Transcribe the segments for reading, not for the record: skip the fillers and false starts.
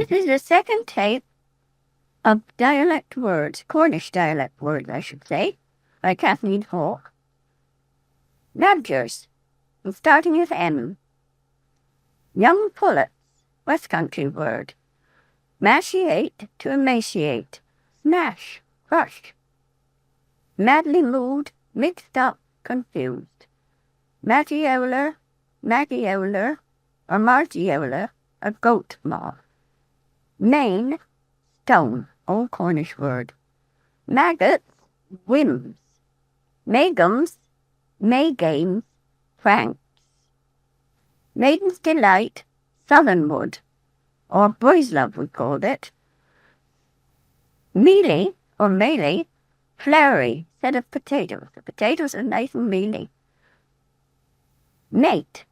This is the second type of dialect words, Cornish dialect words, I should say, by Kathleen Hawke. Nudgers, starting with M. Young pullets, West Country word. Maciate, to emaciate. Smash, crush. Madly moved, mixed up, confused. Maggie Owler, or Margie Owler, a goat moth. Main, stone, old Cornish word. Maggots, whims. Megums, Maygames, pranks. Maiden's delight, southernwood, or boys' love we called it. Mealy, or mealy, flowery, set of potatoes. The potatoes are nice and mealy. Mate,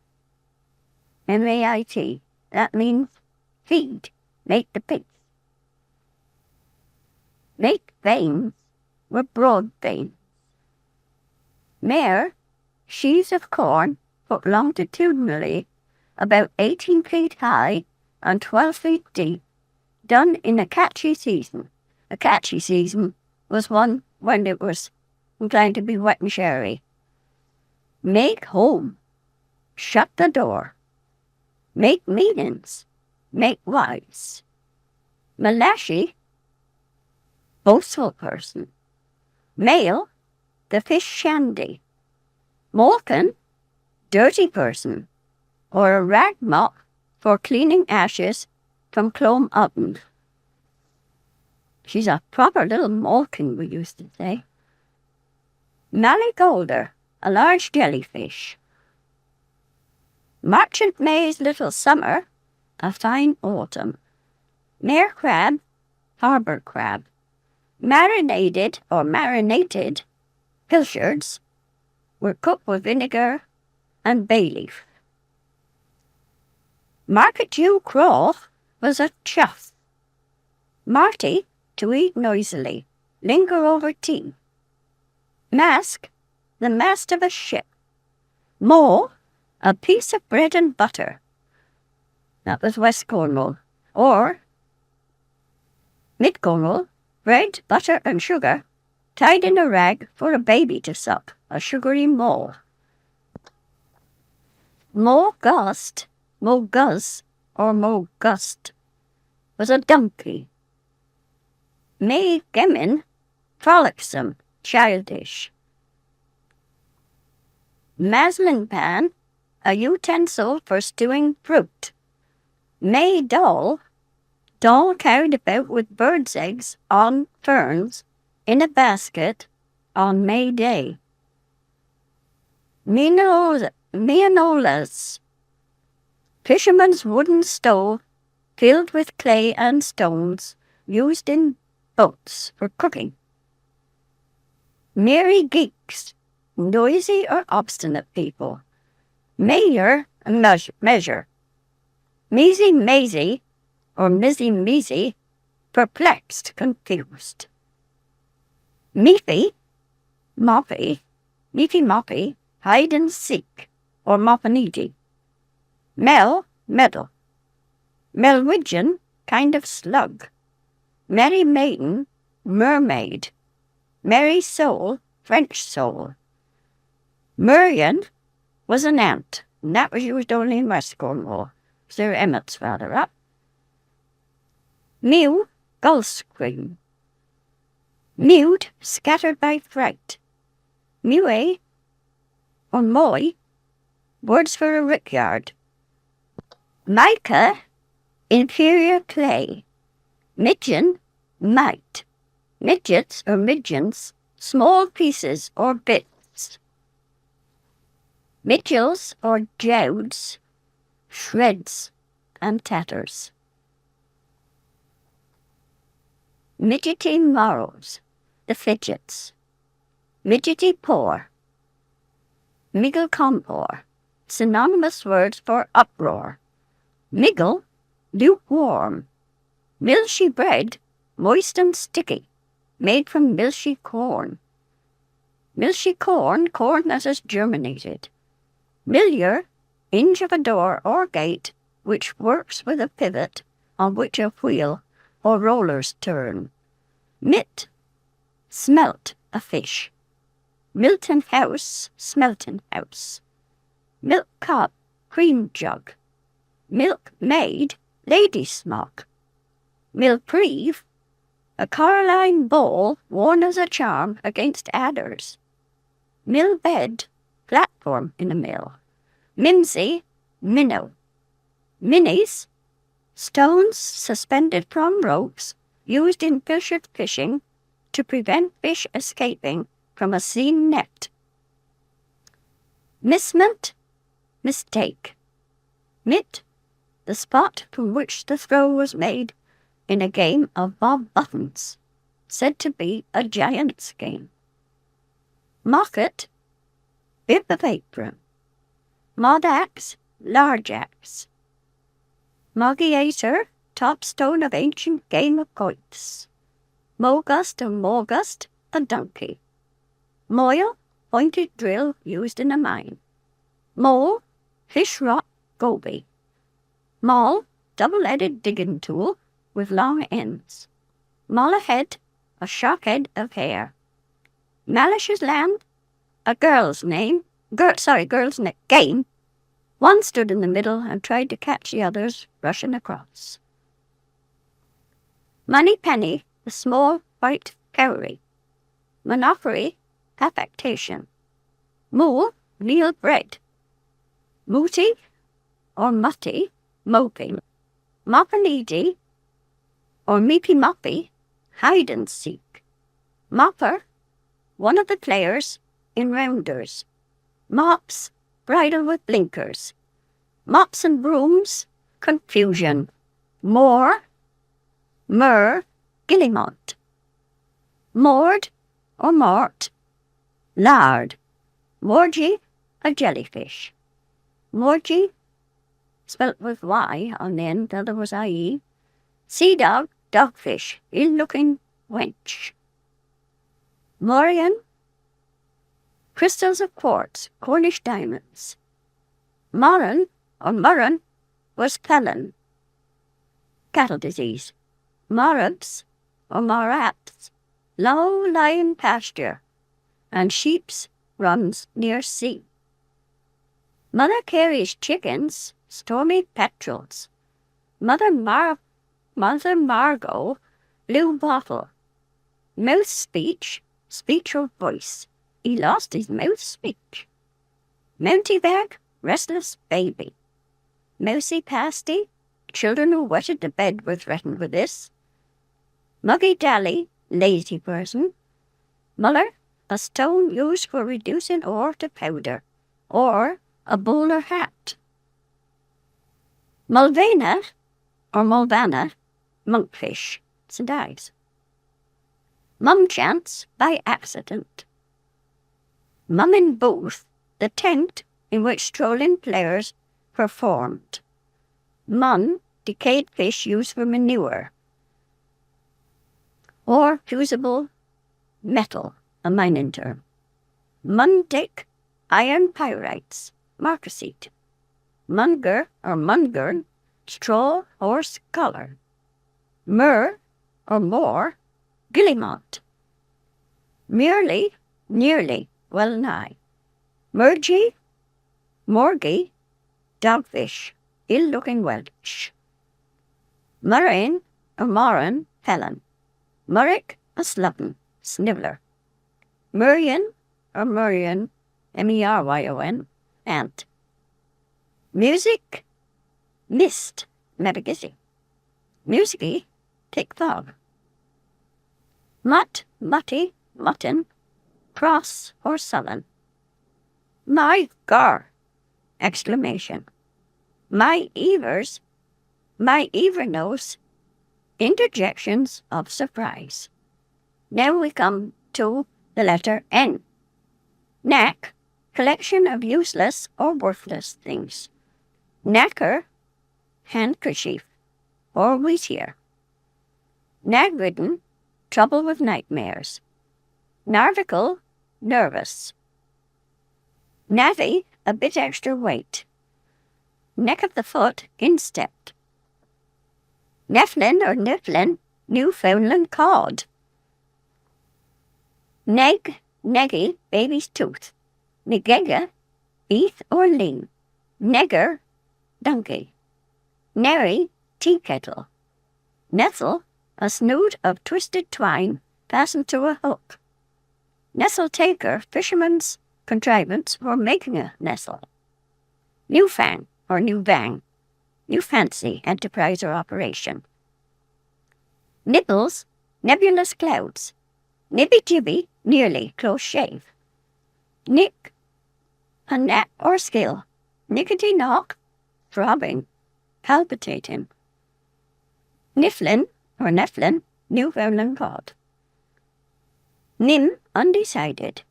M-A-I-T, that means feed, mate the pigs. Make veins were broad veins. Mare, sheaves of corn put longitudinally about 18 feet high and 12 feet deep, done in a catchy season. A catchy season was one when it was inclined to be wet and showery. Make home, shut the door. Make meetings, make wives. Malashi, boastful person. Male, the fish shandy. Malkin, dirty person, or a rag mop for cleaning ashes from clome oven. She's a proper little malkin, we used to say. Malligolder, a large jellyfish. Merchant May's little summer, a fine autumn. Mare crab, harbour crab. Marinated or marinated pilchards were cooked with vinegar and bay leaf. Market Jew craw was a chuff. Marty, to eat noisily, linger over tea. Mask, the mast of a ship. Maw, a piece of bread and butter. That was West Cornwall. Or Mid Cornwall, bread, butter and sugar, tied in a rag for a baby to suck, a sugary maw. Mo Gust, or Mo Gust, was a donkey. May Gemin, frolicsome, childish. Maslin pan, a utensil for stewing fruit. May doll carried about with birds' eggs on ferns in a basket on May Day. Mianolas, fisherman's wooden stove filled with clay and stones used in boats for cooking. Merry geeks, noisy or obstinate people. Mayor, measure. Measy, or Mizzy, perplexed, confused. Meafy, Moppy, hide and seek, or Moppanidi. Meddle. Melwidgeon, kind of slug. Merry maiden, mermaid. Merry soul, French soul. Murrian was an ant, and that was used only in West Cornwall. Sir Emmet's father up. Mew, gull scream. Mewed, scattered by fright. Mewe, or moy, words for a rickyard. Mica, inferior clay. Midgeon, might. Midgets or midgeons, small pieces or bits. Mitchells or jouds, shreds and tatters. Midgety morrows, the fidgets. Midgety poor. Miggle compor, synonymous words for uproar. Miggle, lukewarm. Milshy bread, moist and sticky, made from milshy corn. Milshy corn that has germinated. Millier, hinge of a door or gate, which works with a pivot, on which a wheel or rollers turn. Mit, smelt, a fish. Milton house, smelting house. Milk cup, cream jug. Milk maid, lady smock. Milpreeve, a coralline bowl worn as a charm against adders. Mill bed, platform in a mill. Mimsy, minnow. Minnies, stones suspended from ropes used in pilchard fishing to prevent fish escaping from a seine net. Missment, mistake. Mit, the spot from which the throw was made in a game of bob buttons, said to be a giant's game. Mocket, bib of apron. Mod axe, large axe. Moggiator, top stone of ancient game of quoits. Mogust or Mogust, a donkey. Moil, pointed drill used in a mine. Mole, fish rot, goby. Maul, double-headed digging tool with long ends. Mollahead, a shockhead of hair. Malish's land, a girl's game. One stood in the middle and tried to catch the others rushing across. Moneypenny, a small white cowrie. Monopoly, affectation. Mool, meal bread. Mooty, or mutty, moping. Moppanidi, or meepy moppy, hide and seek. Mopper, one of the players in rounders. Mops, bridle with blinkers. Mops and brooms, confusion. Moor, myrrh, gillimont. Mord, or mort, lard. Morgie, a jellyfish. Morgie, spelt with Y on the end, the other was IE. Sea dog, dogfish, ill-looking wench. Morian, crystals of quartz, Cornish diamonds. Moran, or murran, was felon, cattle disease. Morabs, or morats, low-lying pasture, and sheep's runs near sea. Mother Carey's chickens, stormy petrels. Mother Margot, blue bottle. Mouth speech, speech or voice. He lost his mouth speech. Mountebank, restless baby. Mousy pasty, children who wetted the bed were threatened with this. Muggy Dally, lazy person. Muller, a stone used for reducing ore to powder, or a bowler hat. Mulvana, or Mulvana, monkfish, St. Ives. Mumchance, by accident. Mummin booth, the tent in which strolling players performed. Mun, decayed fish used for manure. Or fusible metal, a mining term. Mundick, iron pyrites, marcasite. Munger, or mungern, straw or scholar. Mur, or more, gillimont. Merely, nearly, well nigh. Murgy, morgy, dogfish, ill-looking Welsh. Murrain, or moran, felon. Murrick, a slubben, sniveller. Murrian, or Murrian, Meryon, ant. Music, mist, Metagissi. Musicy, thick fog. Mutt, mutty, mutton, cross or sullen. My gar! Exclamation. My evers, my evernose, interjections of surprise. Now we come to the letter N. Knack, collection of useless or worthless things. Knacker, handkerchief, or wheatear. Nag-ridden, trouble with nightmares. Narvical, nervous. Navvy, a bit extra weight. Neck of the foot, instep. Neflin or Niflin, Newfoundland cod. Neg, neggy, baby's tooth. Negega, beef or lean. Negger, donkey. Nerry, tea kettle. Nestle, a snood of twisted twine fastened to a hook. Nestle taker, fisherman's contrivance for making a nestle. Newfang or new bang, new fancy enterprise or operation. Nibbles, nebulous clouds. Nibby-jibby, nearly close shave. Nick, a nap or skill. Nickety knock, throbbing, palpitating. Niflin or Neflin, Newfoundland cod. Nim, undecided.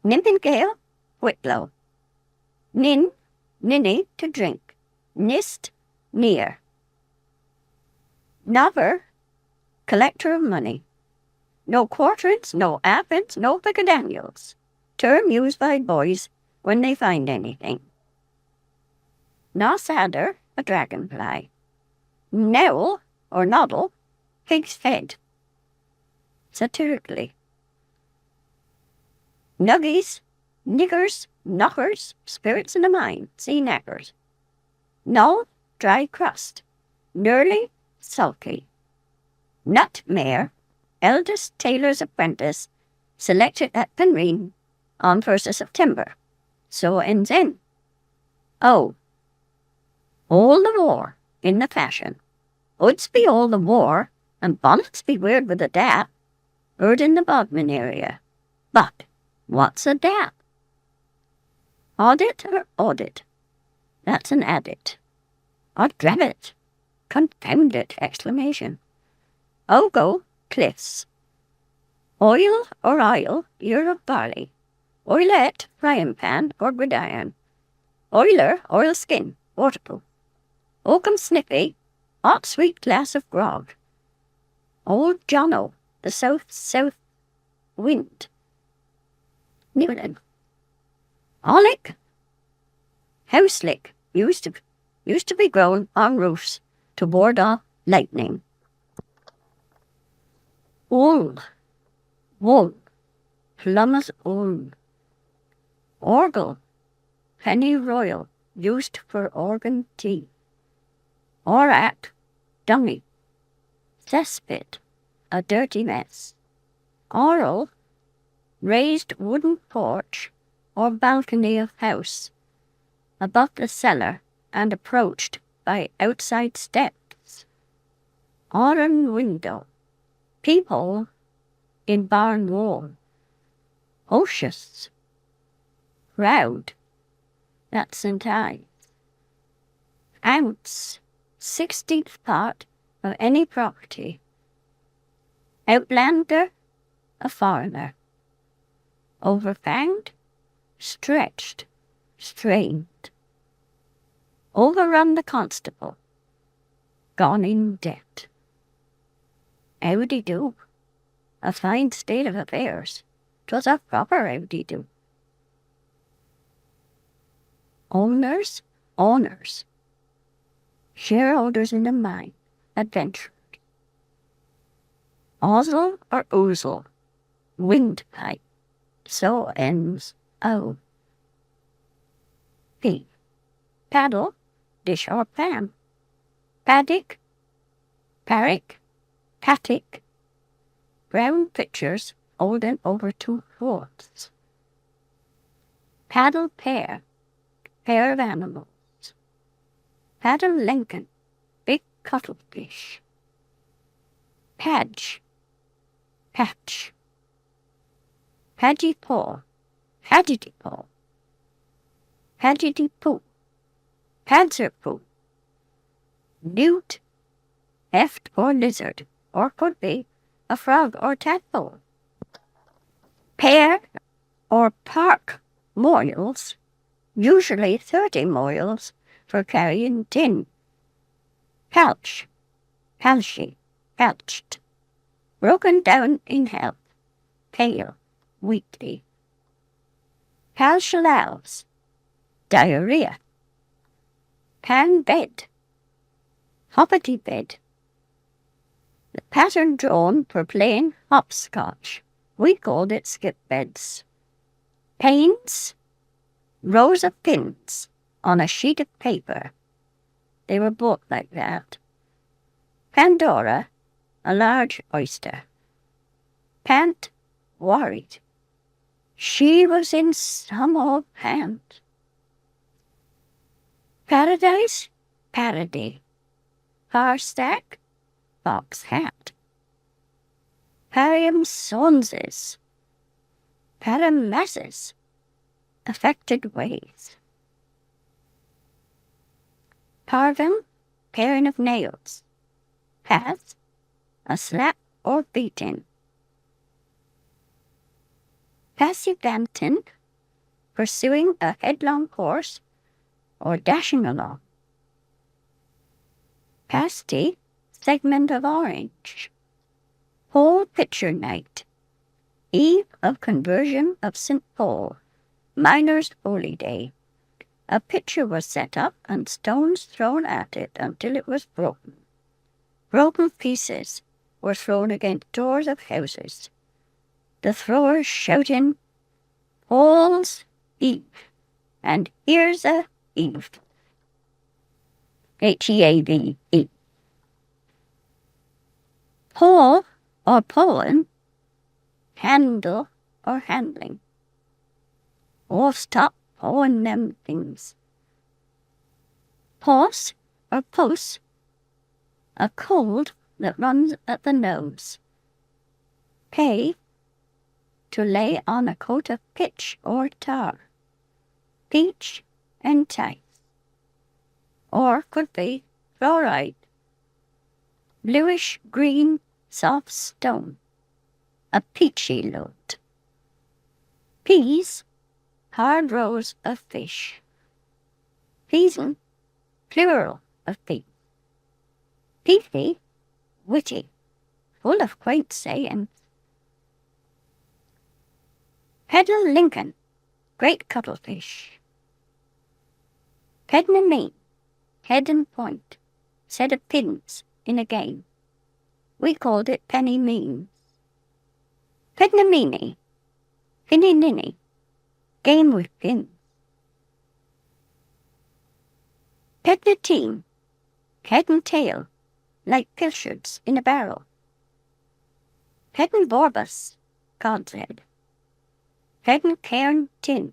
Nimpingale, whitlow. Nin, ninny, to drink. Nist, near. Nover, collector of money. No quarterings, no halfpence, no piccadaniels. Term used by boys when they find anything. Nosadder, a dragonfly. Newl, or noddle, pig's head. Satirically. Nuggies, niggers, knockers, spirits in the mind, sea knackers. Null, dry crust. Nurly, sulky. Nutmare, eldest tailor's apprentice, selected at Penryn on 1st of September. So ends in. Oh, all the war in the fashion. Hoods be all the war, and bonnets be weird with a dap. Heard in the Bodmin area. But what's a dap? Audit or audit? That's an adit. Or drabbit. Confound it! Exclamation. Ogo, cliffs. Oil or oil, ear of barley. Oilette, frying pan or gridiron. Oiler, oilskin, waterproof. Oakum sniffy, hot sweet glass of grog. Old Jono, the south wind. Newland. Olic, houselick, used to be grown on roofs to ward off lightning. Wool, wool, plummet wool. Orgle, penny royal, used for organ tea. Orat, dungy. Cesspit, a dirty mess. Oral, raised wooden porch or balcony of house, above the cellar and approached by outside steps. Auran window, peephole in barn wall. Ocious, crowd, that's in ties. Ounce, 16th part of any property. Outlander, a foreigner. Overfanged, stretched, strained. Overrun the constable, gone in debt. Howdy do? A fine state of affairs. 'Twas a proper howdy do. Owners, owners. Shareholders in the mine, adventurers. Ozzle or oozle, windpipe. So ends O. P. Paddle, dish or pan. Paddock, parrick, paddock. Brown pitchers, old and over 2/4. Paddle pair, pair of animals. Paddle Lincoln, big cuttlefish. Padge, patch. Padgy paw, hadgety paw. Hadgety poo, panzer poo. Newt, heft or lizard, or could be a frog or tadpole. Pear or park moils, usually 30 moils for carrying tin. Palch, palshy, palched. Broken down in health, pale, weakly. Palshalals, diarrhea. Pan bed, hoppity bed, pattern drawn for playing hopscotch. We called it skip beds. Panes, rows of pins on a sheet of paper. They were bought like that. Pandora, a large oyster. Pant, worried. She was in some old pant. Paradise, parody. Farstack, fox hat. Parium sonses, paramasses, affected ways. Parvum, paring of nails. Path, a slap or beating. Passivantin, pursuing a headlong horse or dashing along. Pasty, segment of orange. Whole picture night. Eve of conversion of St. Paul, miners' holy day. A pitcher was set up and stones thrown at it until it was broken. Broken pieces were thrown against doors of houses. The throwers shouting, Paul's Eve, and here's a Eve. Heave. Paul or Poland, handle or handling. Oh, stop pulling them things. Pause or pulse, a cold that runs at the nose. Pay, to lay on a coat of pitch or tar. Peach and tice. Or could be fluoride. Bluish green soft stone, a peachy load. Peas, hard rows of fish. Peason, plural of peas. Peathy, witty, full of quaint sayings. Peddle Lincoln, great cuttlefish. Pedna head and point, set of pins in a game. We called it penny means. Pednamini, pinny ninny, game with pins. Pednatine, head and tail, like pilchards in a barrel. Pedn borbus, God's head. Pedn cairn tin,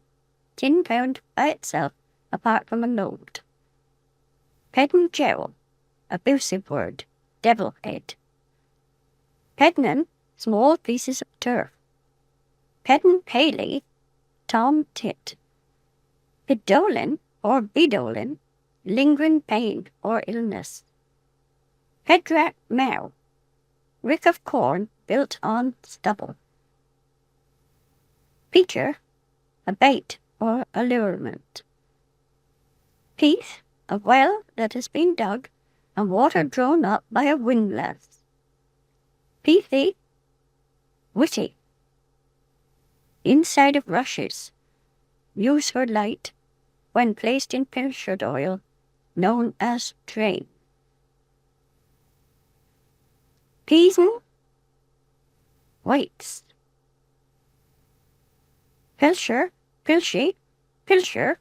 tin found by itself apart from a load. Pedn gerald, abusive word, devil head. Pednan, small pieces of turf. Pedn paley, tom tit. Pedolin or bedolin, lingering pain or illness. Pedrak mow, rick of corn built on stubble. Peter, a bait or allurement. Peath, a well that has been dug and water drawn up by a windlass. Peathy, witty. Inside of rushes, used for light when placed in pilchard oil, known as train. Peason, weights. Pilcher, pilchy, pilcher,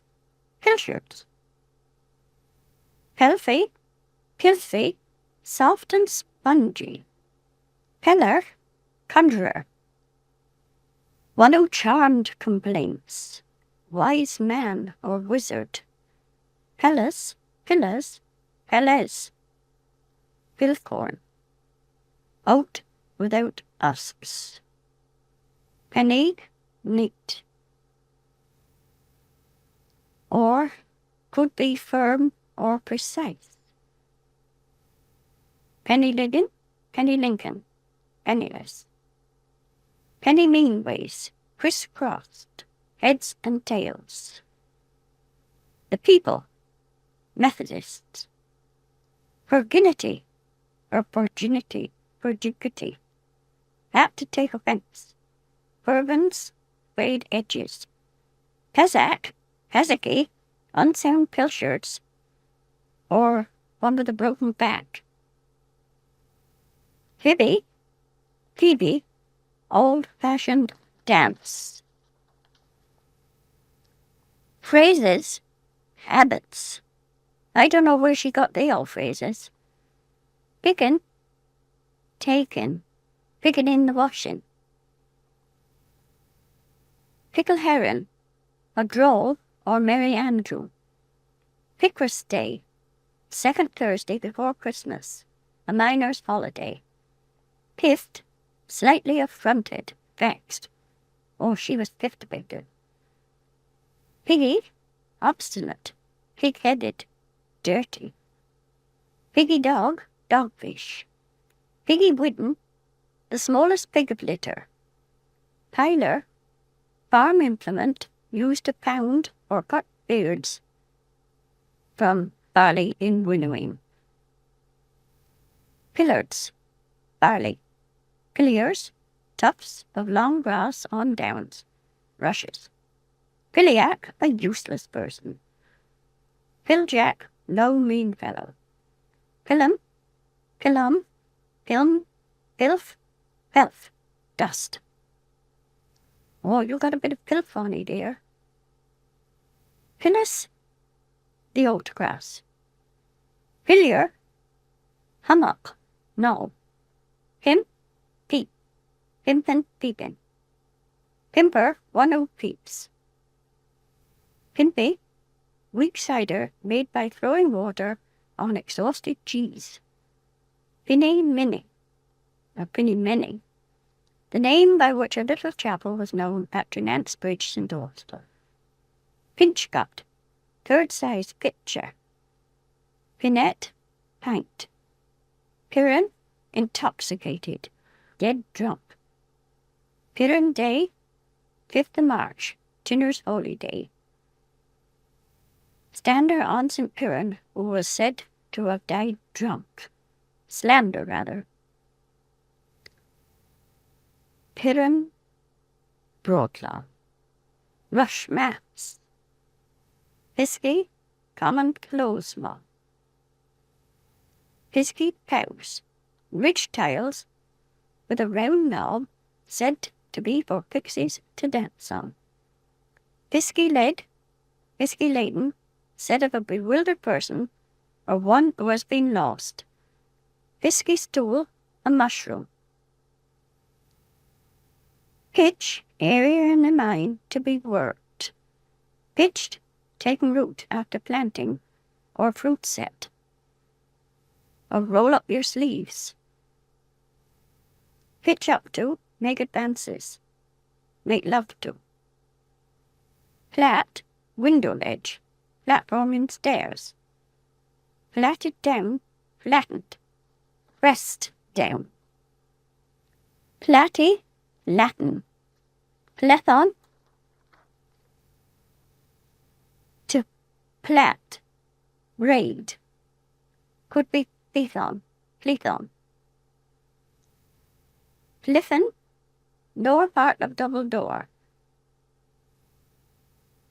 pilchards. Pelfy, pilthy, soft and spongy. Peller, conjurer. One who charmed complaints, wise man or wizard. Pellis, pillars, pelles. Pilcorn, oat without husks. Penny, neat. Or could be firm or precise. Penny Ligon, penny Lincoln, penniless. Penny meanways, crisscrossed, heads and tails. The people, Methodists. Virginity, or virginity, virginity. Apt to take offence. Fervens, frayed edges. Pezak, Pezaky, unsound pilchards, or one with a broken back. Phoebe, old-fashioned dance. Phrases, habits. I don't know where she got the old phrases. Pickin', taken, pickin' in the washing. Pickle Heron, a droll or merry andrew. Pickress Day, second Thursday before Christmas, a miner's holiday. Piffed, slightly affronted, vexed. Oh, she was piffed about it. Piggy, obstinate, pig-headed, dirty. Piggy dog, dogfish. Piggy Widden, the smallest pig of litter. Piler, farm implement used to pound or cut beards from barley in winnowing. Pillards, barley. Pilliers, tufts of long grass on downs, rushes. Pilliac, a useless person. Pilljack, no mean fellow. Pillum, pillum, pilm, pilf, pelf, dust. Oh, you got a bit of pilf on you, dear. Pillis, the oat grass. Pillier, hummock, no. Pimp, peep, pimpin', peepin'. Pimper, one o' peeps. Pimpy, weak cider made by throwing water on exhausted cheese. Pinny Minnie, or Pinny Minnie, the name by which a little chapel was known at Trinant's Bridge, St. Austell. Pinchgut, third-size pitcher. Pinette, pint. Peran, intoxicated, dead drunk. Peran Day, 5th of March, Tinner's holy day. Stander on St. Peran, who was said to have died drunk. Slander, rather. Peran Broadlaw. Rush mass. Pisky, common clothes moth. Pisky cows. Ridge tiles with a round knob said to be for pixies to dance on. Pisky lead, pisky laden, said of a bewildered person or one who has been lost. Pisky stool, a mushroom. Pitch, area in the mine to be worked. Pitched, taking root after planting or fruit set. Or roll up your sleeves. Pitch up to, make advances. Make love to. Flat, window ledge. Platform in stairs. Flatted down, flattened. Pressed down. Platty, Latin. Plethon, to plat. Raid. Could be plethon, plethon. Pliffin, lower part of double door.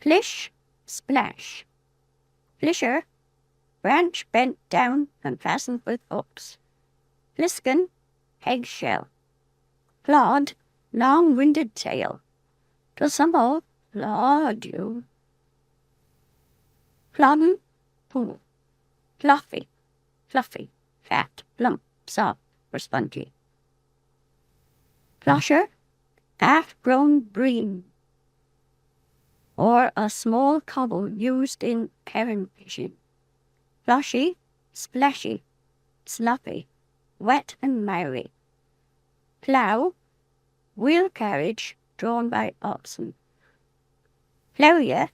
Plish, splash. Plisher, branch bent down and fastened with hooks. Pliskin, eggshell. Plod, long-winded tail. To somehow plod you. Plodden, pool. Fluffy, fluffy, fat, plump, soft, or spongy. Flosher, half-grown bream. Or a small cobble used in Keren fishing. Floshy, splashy, sloppy, wet and miry. Plough, wheel carriage drawn by oxen. Ploughye,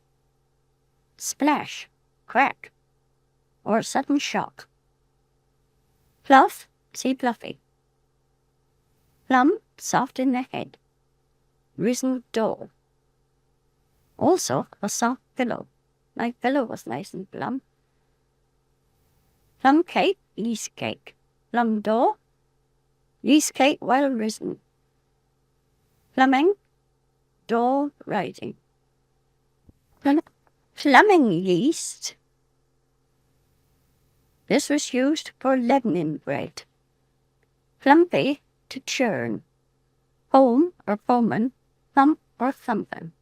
splash, crack, or sudden shock. Fluff, see fluffy. Plum, soft in the head. Risen dull. Also a soft pillow. My pillow was nice and plump. Plum cake, yeast cake. Plum dough, yeast cake well risen. Plumbing, dough rising. Plumbing yeast. This was used for leavening bread. Plumpy, to churn. Home or foamin, thump or thumpin'.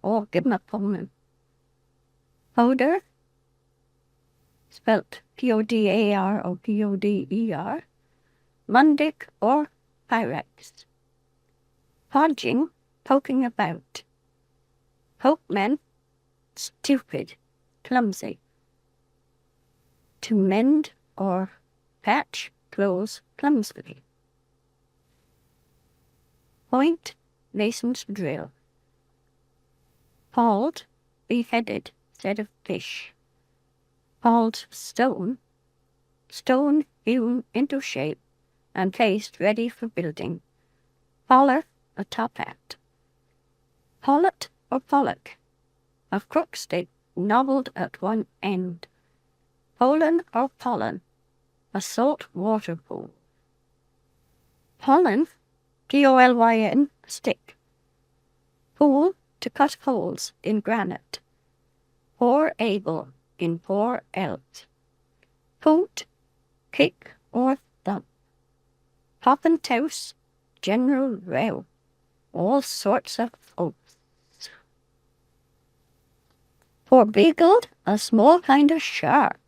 Or give 'em a foamin'. Powder, spelt P-O-D-A-R or P-O-D-E-R. Mundic or Pyrex. Podging, poking about. Pokemen, stupid, clumsy. To mend or patch clothes clumsily. Point, mason's drill. Hauled, beheaded instead of fish. Hauled stone, stone hewn into shape and placed ready for building. Holler, a top hat. Pollet or pollock, a crook stick knobbled at one end. Pollen or pollen, a salt water pool. Pollen, P-O-L-Y-N, stick. Pool, to cut holes in granite. Pour able, in pour elt. Poot, kick or thump. Pop and touse, general row. All sorts of oaths. Forbiggled, a small kind of shark.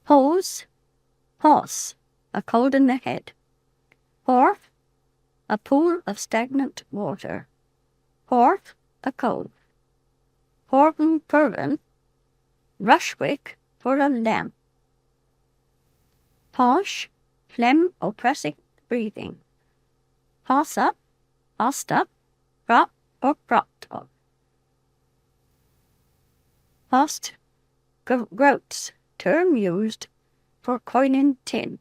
Hose, hoss, a cold in the head. Horf, a pool of stagnant water. Horf, a cove. Horton Peran, rushwick for a lamp. Posh, phlegm oppressing breathing. Hoss up, hossed up, prop or propped up. Host, groats, term used for coining tin,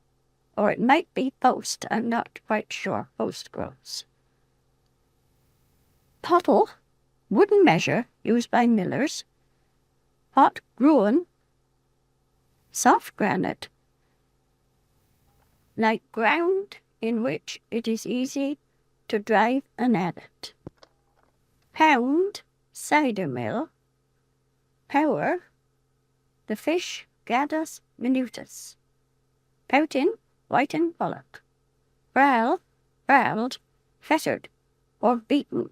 or it might be post, I'm not quite sure, post groats. Pottle, wooden measure used by millers. Hot gruen, soft granite, like ground in which it is easy to drive an adit. Pound, cider mill. Power, the fish Gadus minutus. Poutin, whiten pollock. Prowl, prowled, fettered, or beaten.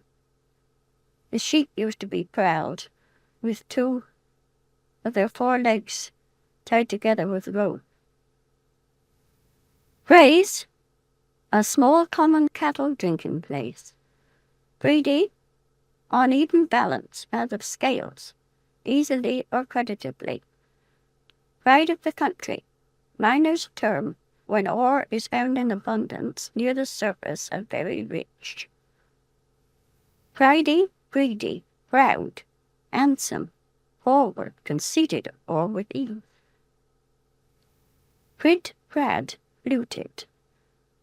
The sheep used to be prowled with two of their four legs tied together with rope. Graze, a small common cattle drinking place. Greedy, uneven balance as of scales, easily or creditably. Pride of the country, miner's term when ore is found in abundance near the surface and very rich. Pridey, greedy, proud, handsome, forward, conceited, or with ease. Prid, prad, fluted.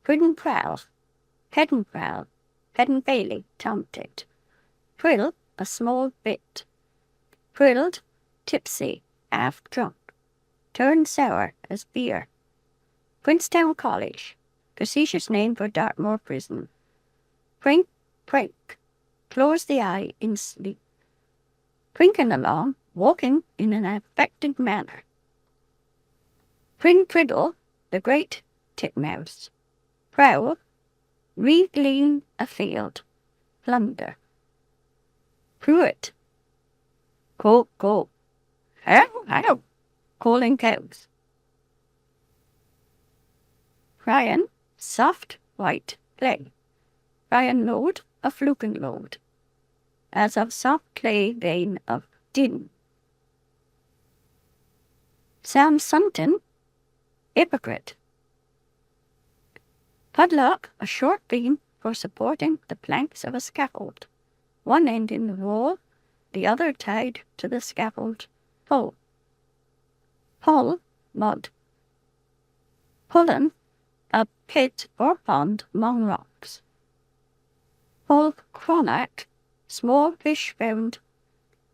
Pridden prowl, pedden bailey, tomted. Prill, a small bit. Prilled, tipsy, half drunk. Turned sour as beer. Princetown College, facetious name for Dartmoor Prison. Prink, prank, close the eye in sleep. Prinking along, walking in an affected manner. Priddle, the great titmouse. Prowl, re-glean a field. Plunder. Pruitt, go, how, calling cows. Ryan, soft, white, clay. Ryan load, a fluken load. As of soft clay vein of din. Sam Sunton, hypocrite. Pudlock, a short beam for supporting the planks of a scaffold. One end in the wall, the other tied to the scaffold pole. Pull, mud. Pullen, a pit or pond among rocks. Pull cronach, small fish found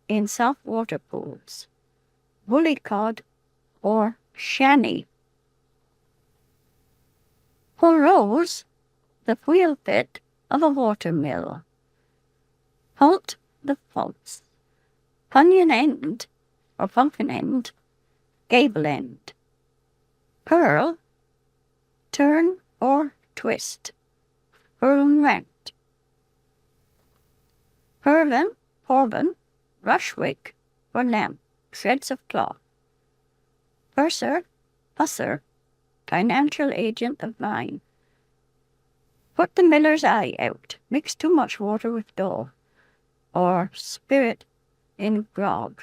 in soft water pools. Woolly cod or shanny. Pull rose, the wheel pit of a water mill. Halt, the false. Punion end, or pumpkin end, gable end. Purl, turn or twist. Purl rent. Purlin, Porban, Rushwick, or lamp, shreds of cloth. Purser, pusser, financial agent of mine. Put the miller's eye out, mix too much water with dough, or spirit in grog.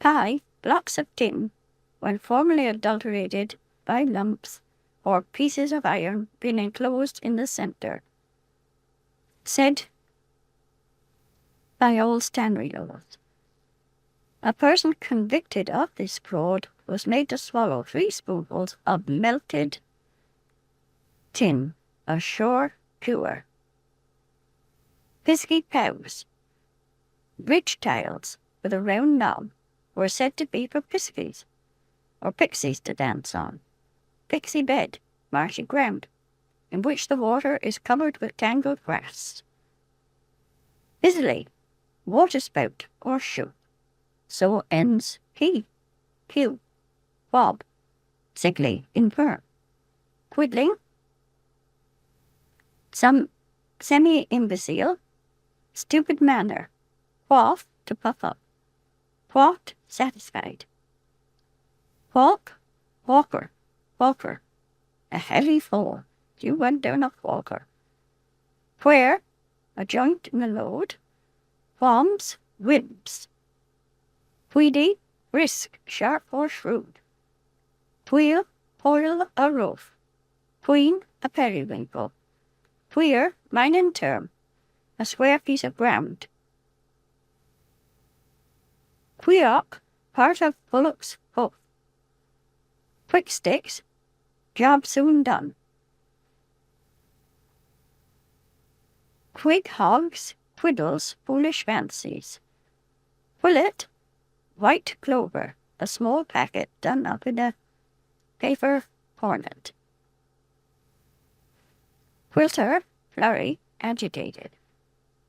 Pie, blocks of tin, when formerly adulterated by lumps or pieces of iron being enclosed in the centre. Said by old Stanley laws. A person convicted of this fraud was made to swallow 3 spoonfuls of melted tin, a sure cure. Pisky pows. Bridge tiles with a round knob were said to be for piskies, or pixies to dance on. Pixie bed, marshy ground, in which the water is covered with tangled grass. Busily, waterspout or shoe. So ends he, Q, Bob, sickly in fur. Quiddling, some semi-imbecile, stupid manner. Quaff, to puff up. Quaffed, satisfied. Walk, walker, walker. A heavy fall. You went down a walker. Where, a joint in the load. Qualms, whims. Tweedy, brisk, sharp or shrewd. Wheel, hoil, a roof. Queen, a periwinkle. Queer, minor term, a square piece of ground. Queock, part of bullock's hoof. Quick sticks, job soon done. Quig hogs, quiddles, foolish fancies. Quillet, white clover, a small packet done up in a paper cornet. Quilter, flurry, agitated.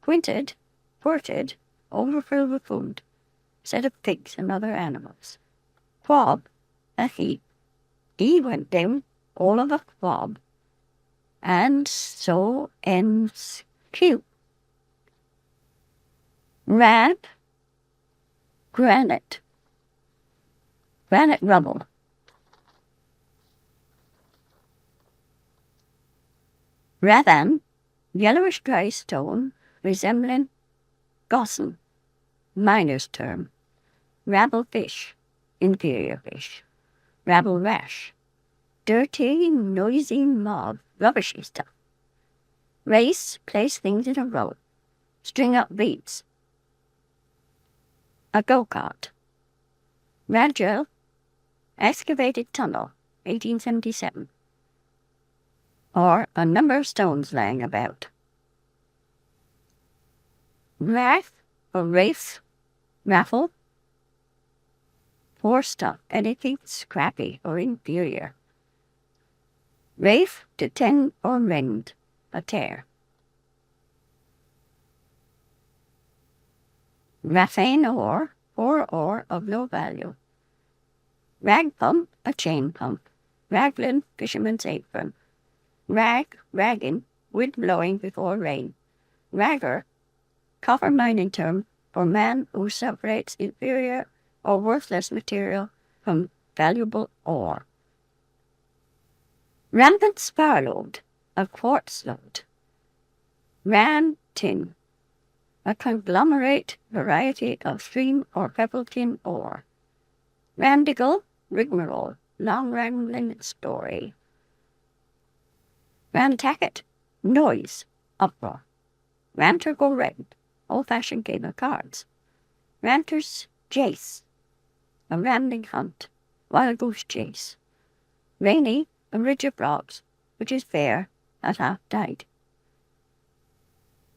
Quinted, quirted, overfilled with food, set of pigs and other animals. Quab, a heap. He went down all of a quab. And so ends Q. Ramp, granite. Granite rubble. Rathan, yellowish dry stone, resembling gossan, miner's term. Rabble fish, inferior fish. Rabble rash, dirty, noisy mob, rubbishy stuff. Race, place things in a row. String up beats. A go-kart. Ragel, excavated tunnel, 1877. Or a number of stones lying about. Wrath or wraith, raffle. Poor stuff, anything scrappy or inferior. Wraith, to tend or rend, a tear. Raffane or of no value. Rag pump, a chain pump. Raglan, fisherman's apron. Rag, ragging, wind blowing before rain. Ragger, copper mining term for man who separates inferior or worthless material from valuable ore. Rampant sparlode, a quartz lode. Ran tin, a conglomerate variety of stream or pebble tin ore. Randigal, rigmarole, long rambling story. Rantacket, noise, uproar. Ranter go red, old-fashioned game of cards. Ranter's jace, a rambling hunt, wild goose chase. Rainy, a ridge of rocks, which is fair, at half tide.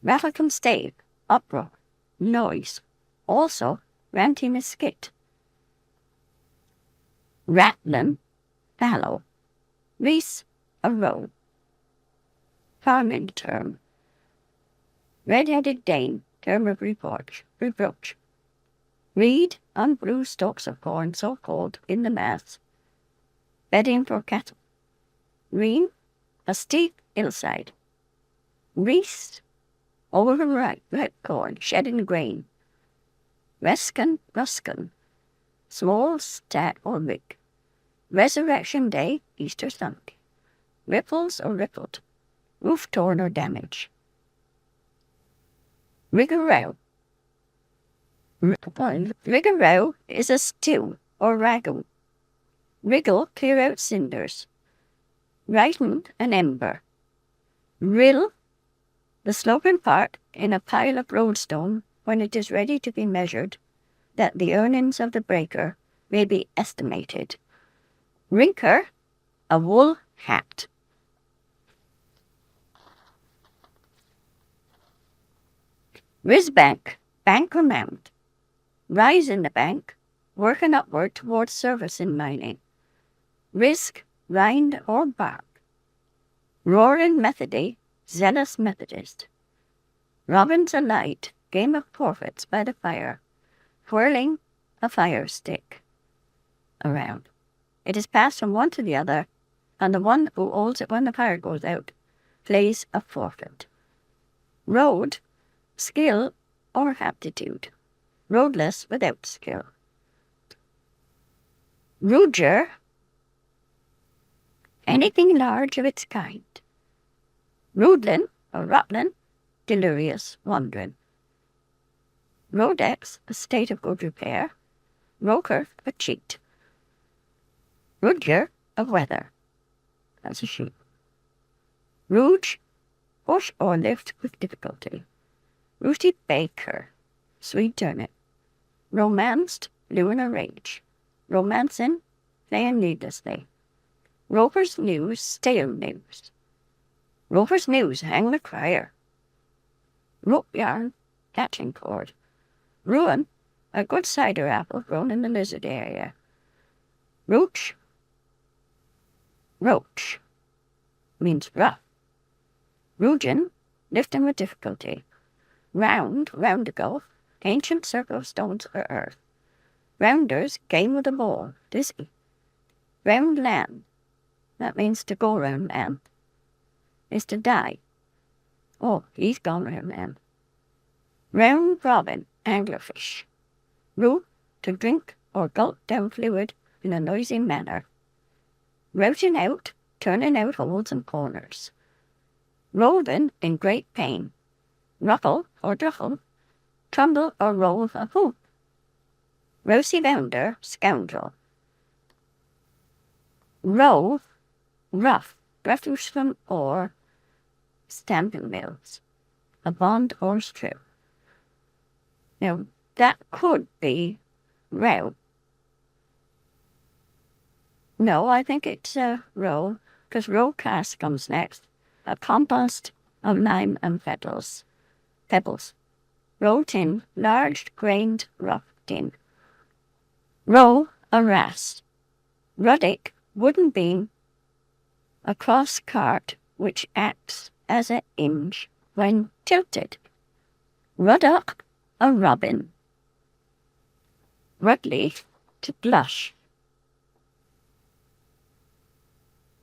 Rattlecome stave, uproar, noise. Also, ranting a skit. Ratlin, fallow. Reese, a row. Farming term. Red-headed Dane, term of reproach. Reed, unbruised stalks of corn so called in the mass. bedding for cattle. Reen, a steep hillside. Reese, overripe red corn, shedding grain. Ruskin, small stat or rig. Resurrection Day, Easter Sunday. Ripples or rippled, roof torn or damaged. Riggerrow. Riggerrow is a stew or ragout. Wriggle, clear out cinders. Righten, an ember. Rill, the sloping part in a pile of roadstone when it is ready to be measured, that the earnings of the breaker may be estimated. Rinker, a wool hat. Risbank, bank or mound. Rise in the bank, working upward towards service in mining. Risk, rind or bark. Roaring Methody, zealous Methodist. Robins alight, game of forfeits by the fire, whirling a fire stick around. It is passed from one to the other, and the one who holds it when the fire goes out plays a forfeit. Road, skill or aptitude. Roadless without skill. Ruger, anything large of its kind. Rudlin or Rotlin, delirious, wandering. Rodex, a state of good repair. Roker, a cheat. Rudger, of weather. That's a sheep. Rouge, push or lift with difficulty. Rooty baker, sweet turnip. Romanced, blew in a rage. Romancing, playing needlessly. Roper's news, stale news. Roper's news, hang the crier. Rope yarn, catching cord. Ruin, a good cider apple grown in the lizard area. Roach, roach, means rough. Rugin, lifting with difficulty. Round, roundicle, ancient circle of stones or earth. Rounders, game with a ball, dizzy. Round land, that means to go round land, is to die. Oh, he's gone round land. Round robin, anglerfish. Rue, to drink or gulp down fluid in a noisy manner. Routing out, turning out holes and corners. Rolling in great pain. Ruffle or duffle, trundle or roll a hoop. Rosy bounder, scoundrel. Row, rough, refuse from ore, stamping mills, a bond or strip. Now, that could be row. No, I think it's row, because row cast comes next. A compost of lime and pebbles. Row tin, large grained rough tin. Row, a rast. Ruddick, wooden beam. A cross cart which acts as a hinge when tilted. Ruddock, a robin. Rudleaf, to blush.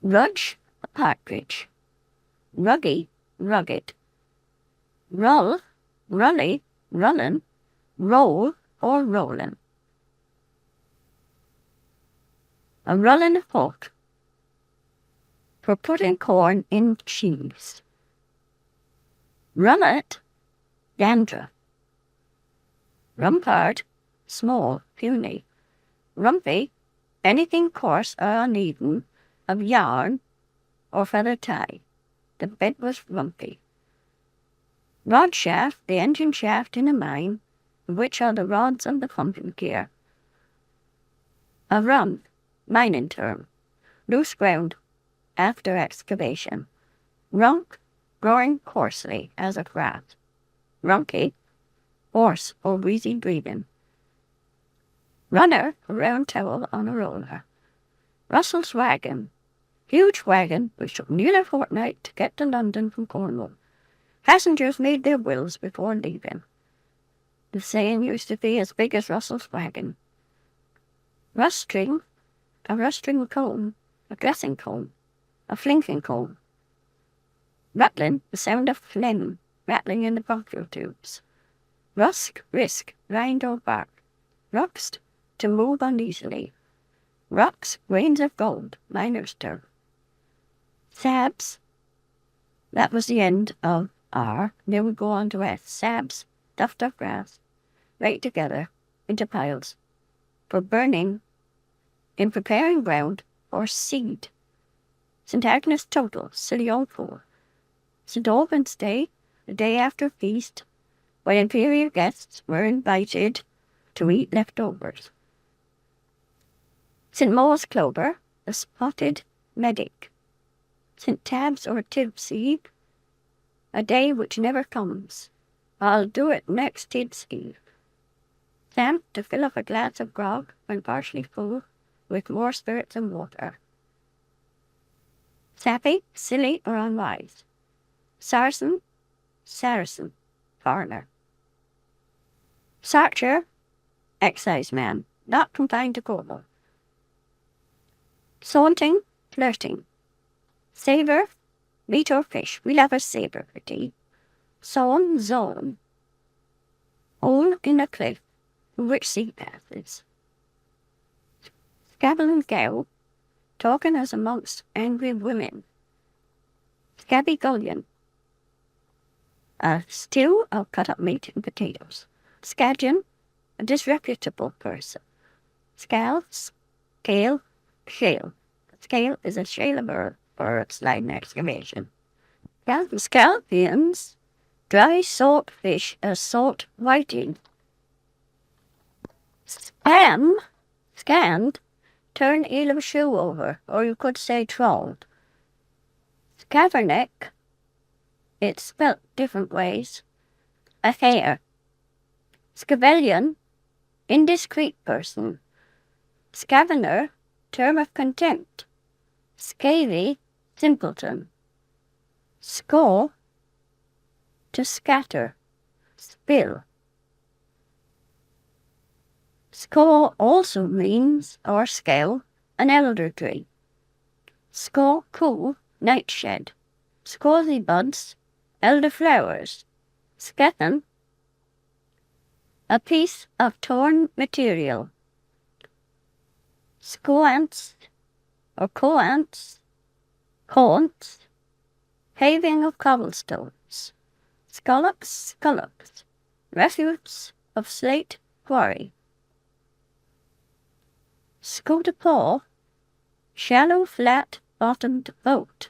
Rudge, a partridge. Ruggy, rugged. Rull, rully, rullin, roll or rollin. A rullin hook, for putting corn in cheese. Rummet, dandruff. Rumpart, small, puny. Rumpy, anything coarse or uneven, of yarn or feather tie. The bed was rumpy. Rod shaft, the engine shaft in a mine, in which are the rods of the pumping gear. A run, mining term, loose ground, after excavation. Runk, growing coarsely as a grass. Runky, hoarse or wheezy breathing. Runner, a round towel on a roller. Russell's wagon, huge wagon which took nearly a fortnight to get to London from Cornwall. Passengers made their wills before leaving. The saying used to be as big as Russell's wagon. Rustring, a rustring comb, a dressing comb, a flinking comb. Rattling, the sound of phlegm rattling in the bronchial tubes. Rusk, risk, rind or bark. Ruxed, to move uneasily. Rocks, grains of gold, miner's term. Sabs, that was the end of R. Then we go on to S. Sabs, tuft of grass, right together, into piles, for burning, in preparing ground, or seed. St. Agnes total, silly old fool. St. Albans Day, the day after feast, when inferior guests were invited to eat leftovers. St. Mo's Clover, the spotted medic. St. Tab's or Tib's Eve, a day which never comes. I'll do it next Tib's Eve. Sam, to fill up a glass of grog when partially full, with more spirits and water. Sappy, silly or unwise. Saracen, foreigner. Sarcher, exciseman, not confined to Cornwall. Saunting, flirting. Savour, meat or fish. We love a savour for tea. Sawn, zone. Hole in a cliff, through which sea passes. Scabble and gow, talking as amongst angry women. Scabby gullion. A stew of cut up meat and potatoes. Scadgeon, a disreputable person. Scales, scale, shale. Scale is a shale of earth for a sliding excavation. Scalpions, dry salt fish, a salt whiting. Scanned, turn eel of shoe over, or you could say trawled. Scaverneck, it's spelt different ways. A hare. Scavelion, indiscreet person. Scavener, term of contempt. Scavy, simpleton. Score, to scatter. Spill. Score also means, or scale, an elder tree. Score cool, nightshed. Scarsy buds, elder flowers. Scathan, a piece of torn material. Scoants, or coants, paving of cobblestones. Scallops, refuse of slate quarry. Scotapaw, shallow, flat-bottomed boat.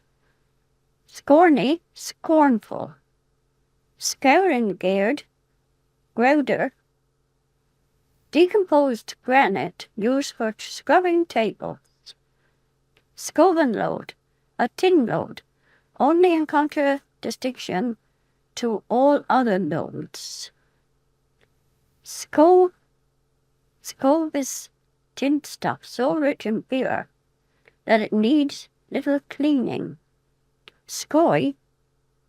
Scorny, scornful. Scouring-geared, grouder. Decomposed granite used for scrubbing tables. Scoven load, a tin load, only in contradistinction to all other loads. Scove is tin stuff so rich and pure that it needs little cleaning. Scoy,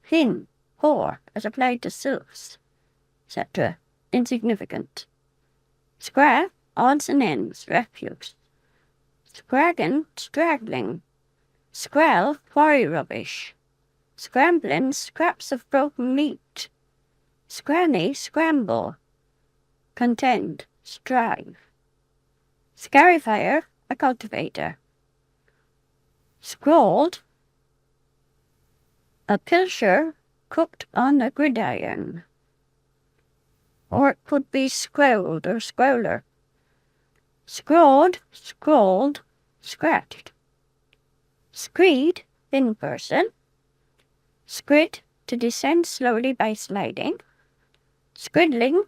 thin, poor, as applied to silks, etc. Insignificant. Scrap, odds and ends, refuse. Scraggan, straggling. Scrall, quarry rubbish. Scrambling, scraps of broken meat. Scranny, scramble. Contend, strive. Scarifier, a cultivator. Scrawled, a pilcher cooked on a gridiron. Or it could be scrolled or scroller. Scrawled, scrawled, scratched. Screed, thin person. Scrid, to descend slowly by sliding. Scriddling,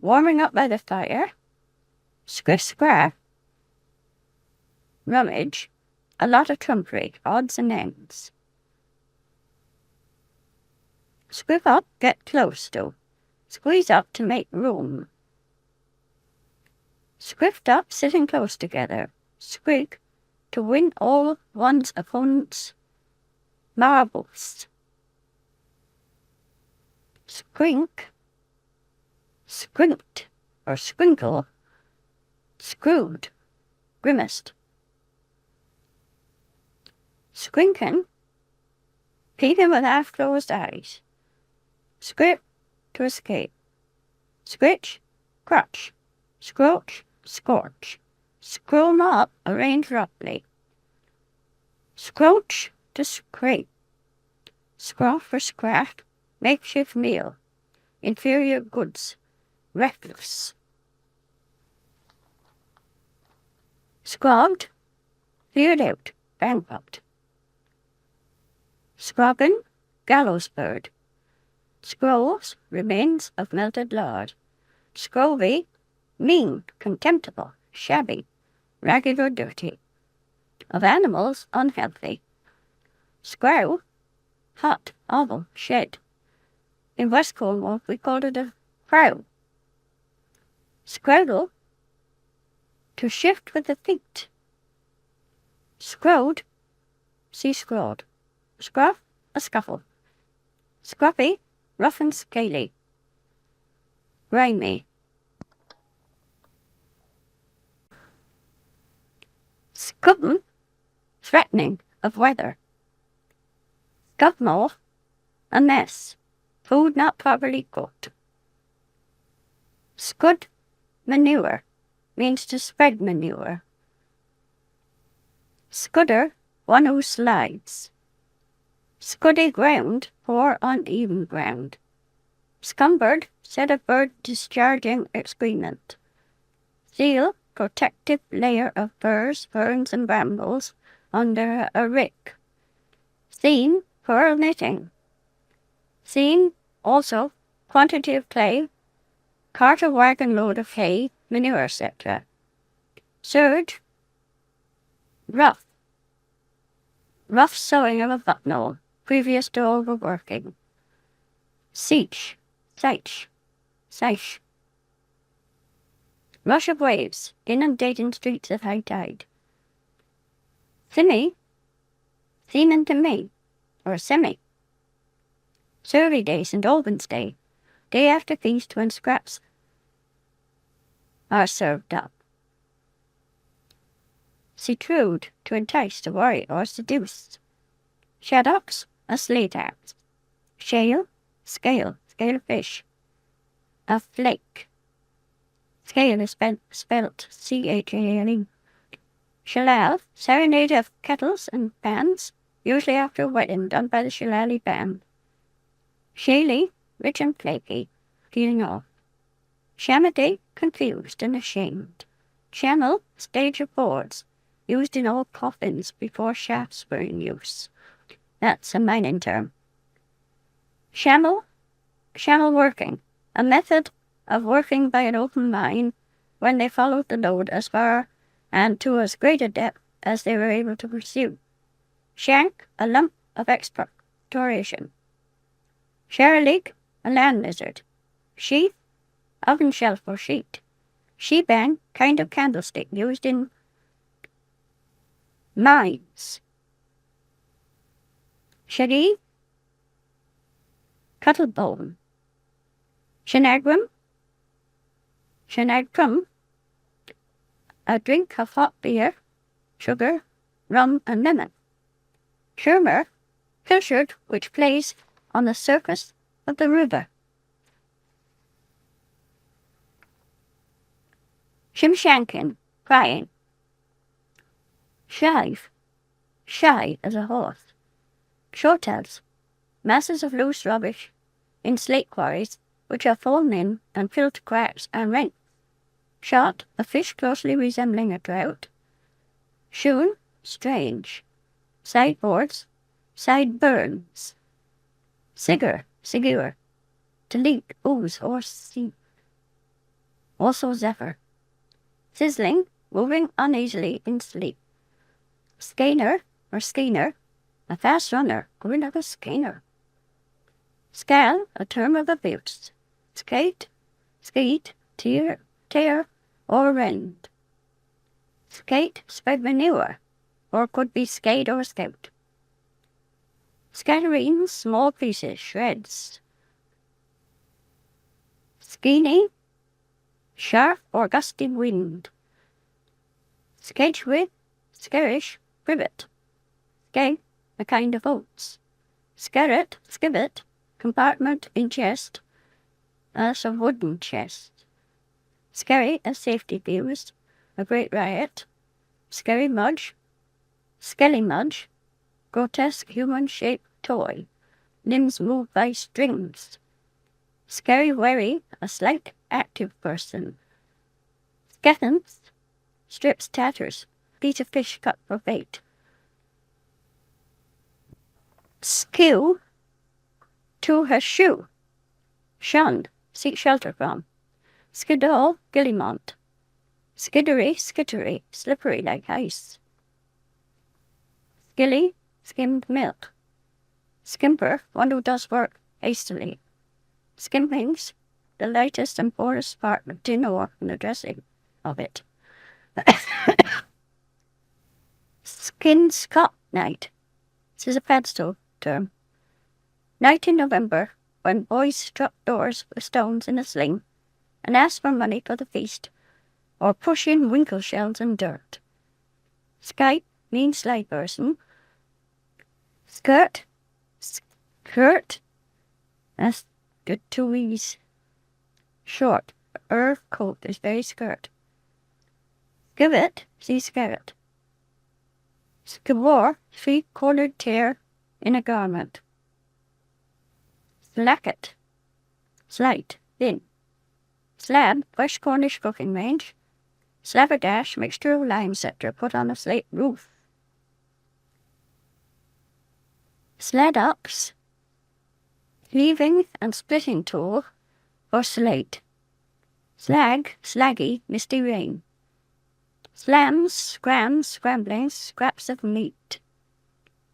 warming up by the fire. Scraff, rummage, a lot of trumpery, odds and ends. Squiff up, get close to. Squeeze up to make room. Scrift up, sitting close together. Squig, to win all one's opponent's marbles. Squink, squinked, or squinkle. Screwed, grimaced. Squinkin, peeping with half-closed eyes. Scrape, to escape. Scritch, crutch. Scroach, scorch. Scroll up, arrange roughly. Scroach, to scrape. Scruff for scrap, makeshift meal. Inferior goods, reckless. Scrubbed, cleared out, bankrupt. Scroggin, gallows bird. Scrolls, remains of melted lard. Scrovy, mean, contemptible, shabby, ragged or dirty. Of animals, unhealthy. Scrow, hut, oval, shed. In West Cornwall we called it a crow. Scroudle, to shift with the feet. Scrowed, see scrawled. Scruff, a scuffle. Scruffy, rough and scaly. Grimy. Scubben, threatening of weather. Scubmore, a mess, food not properly cooked. Scud, manure, means to spread manure. Scudder, one who slides. Scuddy ground, poor uneven ground. Scumbered, said a bird discharging excrement. Seal, protective layer of furs, ferns and brambles under a rick. Seam, pearl knitting. Seam, also, quantity of clay, cart or wagon load of hay, manure, etc. Surge, rough. Rough sewing of a buttonhole, previous to overworking. Seach, seiche, seiche. Rush of waves, inundating streets at high tide. Simmy, seaman to me, or semi. Survey Day, St. Albans Day, day after feast when scraps are served up. Setrude, to entice, to worry, or seduce. Shaddocks, a slate axe. Shale, scale, scale fish. A flake. Scale is spelt C-H-A-L-E. Shallal, serenade of kettles and pans, usually after a wedding done by the shillelagh band. Shaly, rich and flaky, peeling off. Shamity, confused and ashamed. Channel, stage of boards, used in old coffins before shafts were in use. That's a mining term. Shammel working, a method of working by an open mine when they followed the load as far and to as great a depth as they were able to pursue. Shank, a lump of expectoration. Sherrilig, a land lizard. Sheath, oven shelf or sheet. Shebang, kind of candlestick used in mines. Shaggy, cuttlebone. Shenagrum, a drink of hot beer, sugar, rum and lemon. Shurmer, pilchard which plays on the surface of the river. Shimshankin, crying. Shive, shy as a horse. Shortels, masses of loose rubbish in slate quarries which are fallen in and filled to cracks and rents. Shot, a fish closely resembling a trout. Shoon, strange. Sideboards, sideburns. Sigger, to leak, ooze, or seep. Also zephyr. Sizzling, moving uneasily in sleep. Skeiner, or skeiner, a fast runner, going like a skeiner. Scal, a term of abuse. Skate, skeet, tear, or rend. Skate, spread manure, or could be skate or scout. Scatterings, small pieces, shreds. Skeeny, sharp or gusty wind. Sketch with, skerish, privet. Skeg, a kind of oats. Skerrit, skivet, compartment in chest, as a wooden chest. Skerry, a safety fuse, a great riot. Skerry mudge, skelly mudge, grotesque human-shaped toy, limbs moved by strings. Skerry wary, a slight, active person. Skethens, strips tatters, piece of fish cut for bait. Skew, to her shoe. Shunned, seek shelter from. Skidall, gillimont. Skittery, slippery like ice. Skilly, skimmed milk. Skimper, one who does work hastily. Skimpings, the lightest and poorest part of dinner or in the dressing of it. Skin Scot night. This is a Padstow term. Night in November, when boys struck doors with stones in a sling and asked for money for the feast, or push in winkle shells and dirt. Skite means sly person. Skirt, that's the two E's. Short, coat is very skirt. Skivet, see skerrit. Skivor, three-cornered tear in a garment. Slacket, slight, thin. Slab, West Cornish cooking range. Slaverdash, mixture of lime sector put on a slate roof. Sladox, cleaving and splitting tool for slate. Slag, slaggy, misty rain. Slams, scrams, scramblings, scraps of meat.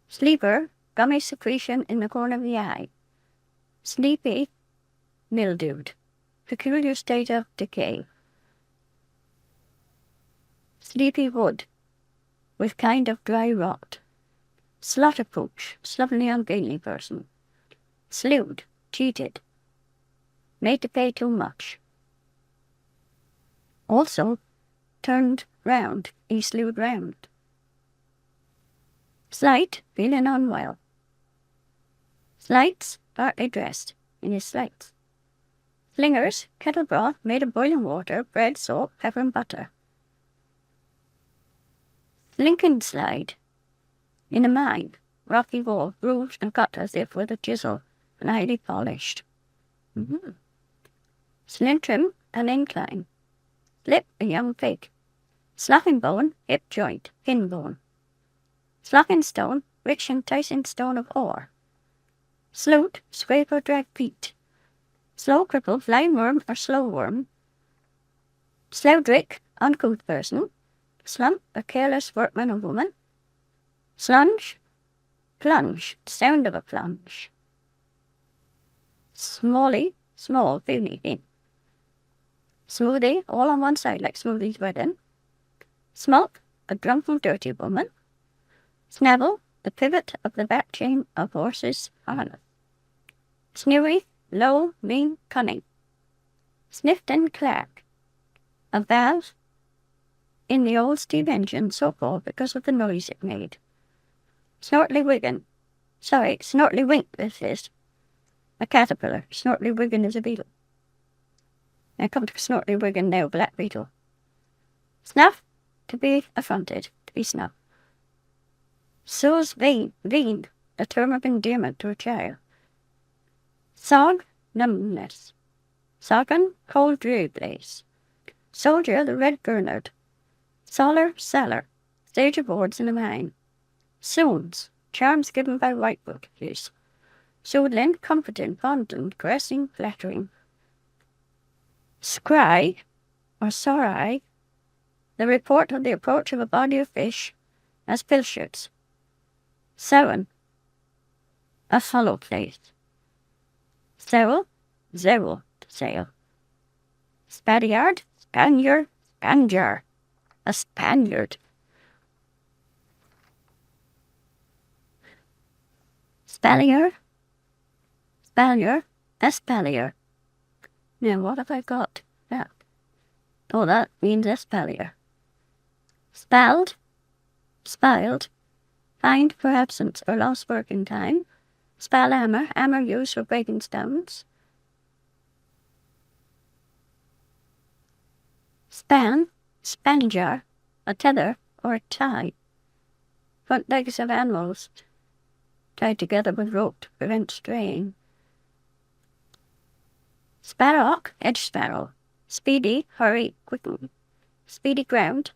Sleeper, gummy secretion in the corner of the eye. Sleepy, mildewed, peculiar state of decay. Sleepy wood, with kind of dry rot. Slaughterpooch, slovenly, ungainly person. Slewed, cheated. Made to pay too much. Also, turned round, he slewed round. Slight, feeling unwell. Slights, partly dressed in his slights. Slingers, kettle broth made of boiling water, bread, salt, pepper, and butter. Lincoln slide, in a mine, rocky wall, grooved and cut as if with a chisel, and highly polished. Slintrim, an incline. Slip, a young pig. Sloughing bone, hip joint, pin bone. Sloughing stone, rich enticing stone of ore. Sloot, scrape or drag feet. Slow cripple, blind worm or slow worm. Slowdrick, uncouth person. Slump, a careless workman or woman. Slunge, plunge, sound of a plunge. Smally, small, puny, thin. Smoothie, all on one side like Smoothie's wedding. Smulk, a drunken, dirty woman. Snavel, the pivot of the back chain of horse's harness. Snewy, low, mean, cunning. Sniffed and clack, a valve in the old steam engine, so called because of the noise it made. Snortly Wiggin. Snortly Wink, this is. A caterpillar. Snortly Wiggin is a beetle. I come to Snortly Wiggin now, black beetle. Snuff, to be affronted, to be snuffed. So's vein, a term of endearment to a child. Sog, numbness. Soggin, cold dreary place. Soldier, the red gurnard. Solar, sailor, stage of boards in a mine. Soons, charms given by whitewood use. Soodland, comforting, fondling, caressing, flattering. Scry, or sorai, the report of the approach of a body of fish, as pilchards. Seven, a hollow place. Sewell, zeril, to sail. Spaniard, Spaniard, Spanjar, a Spaniard. Spallier, espalier. Now what have I got? That. Oh, that means espalier. Spalled, spiled, Fined for absence or lost working time. Spell hammer, hammer used for breaking stones. Span, span jar, a tether or a tie. Front legs of animals tied together with rope to prevent straying. Sparrock, edge sparrow. Speedy, hurry, quicken. Speedy ground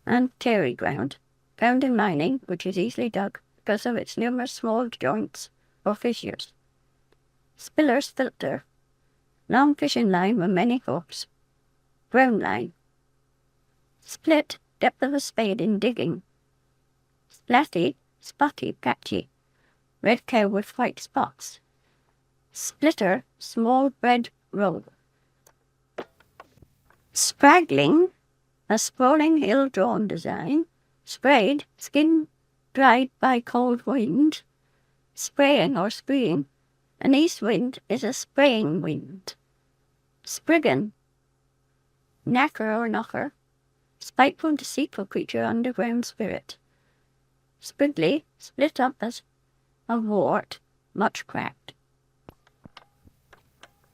and terry ground. Found in mining, which is easily dug because of its numerous small joints or fissures. Spiller's filter. Long fishing line with many hooks. Ground line. Split, depth of a spade in digging. Splatty, spotty, patchy. Red cow with white spots. Splitter, small bread roll. Spraggling, a sprawling hill-drawn design. Sprayed, skin dried by cold wind. Spraying or spreeing, an east wind is a spraying wind. Spriggan, knacker or knocker. Spiteful, deceitful creature, underground spirit. Spriggly, split up as a wart, much cracked.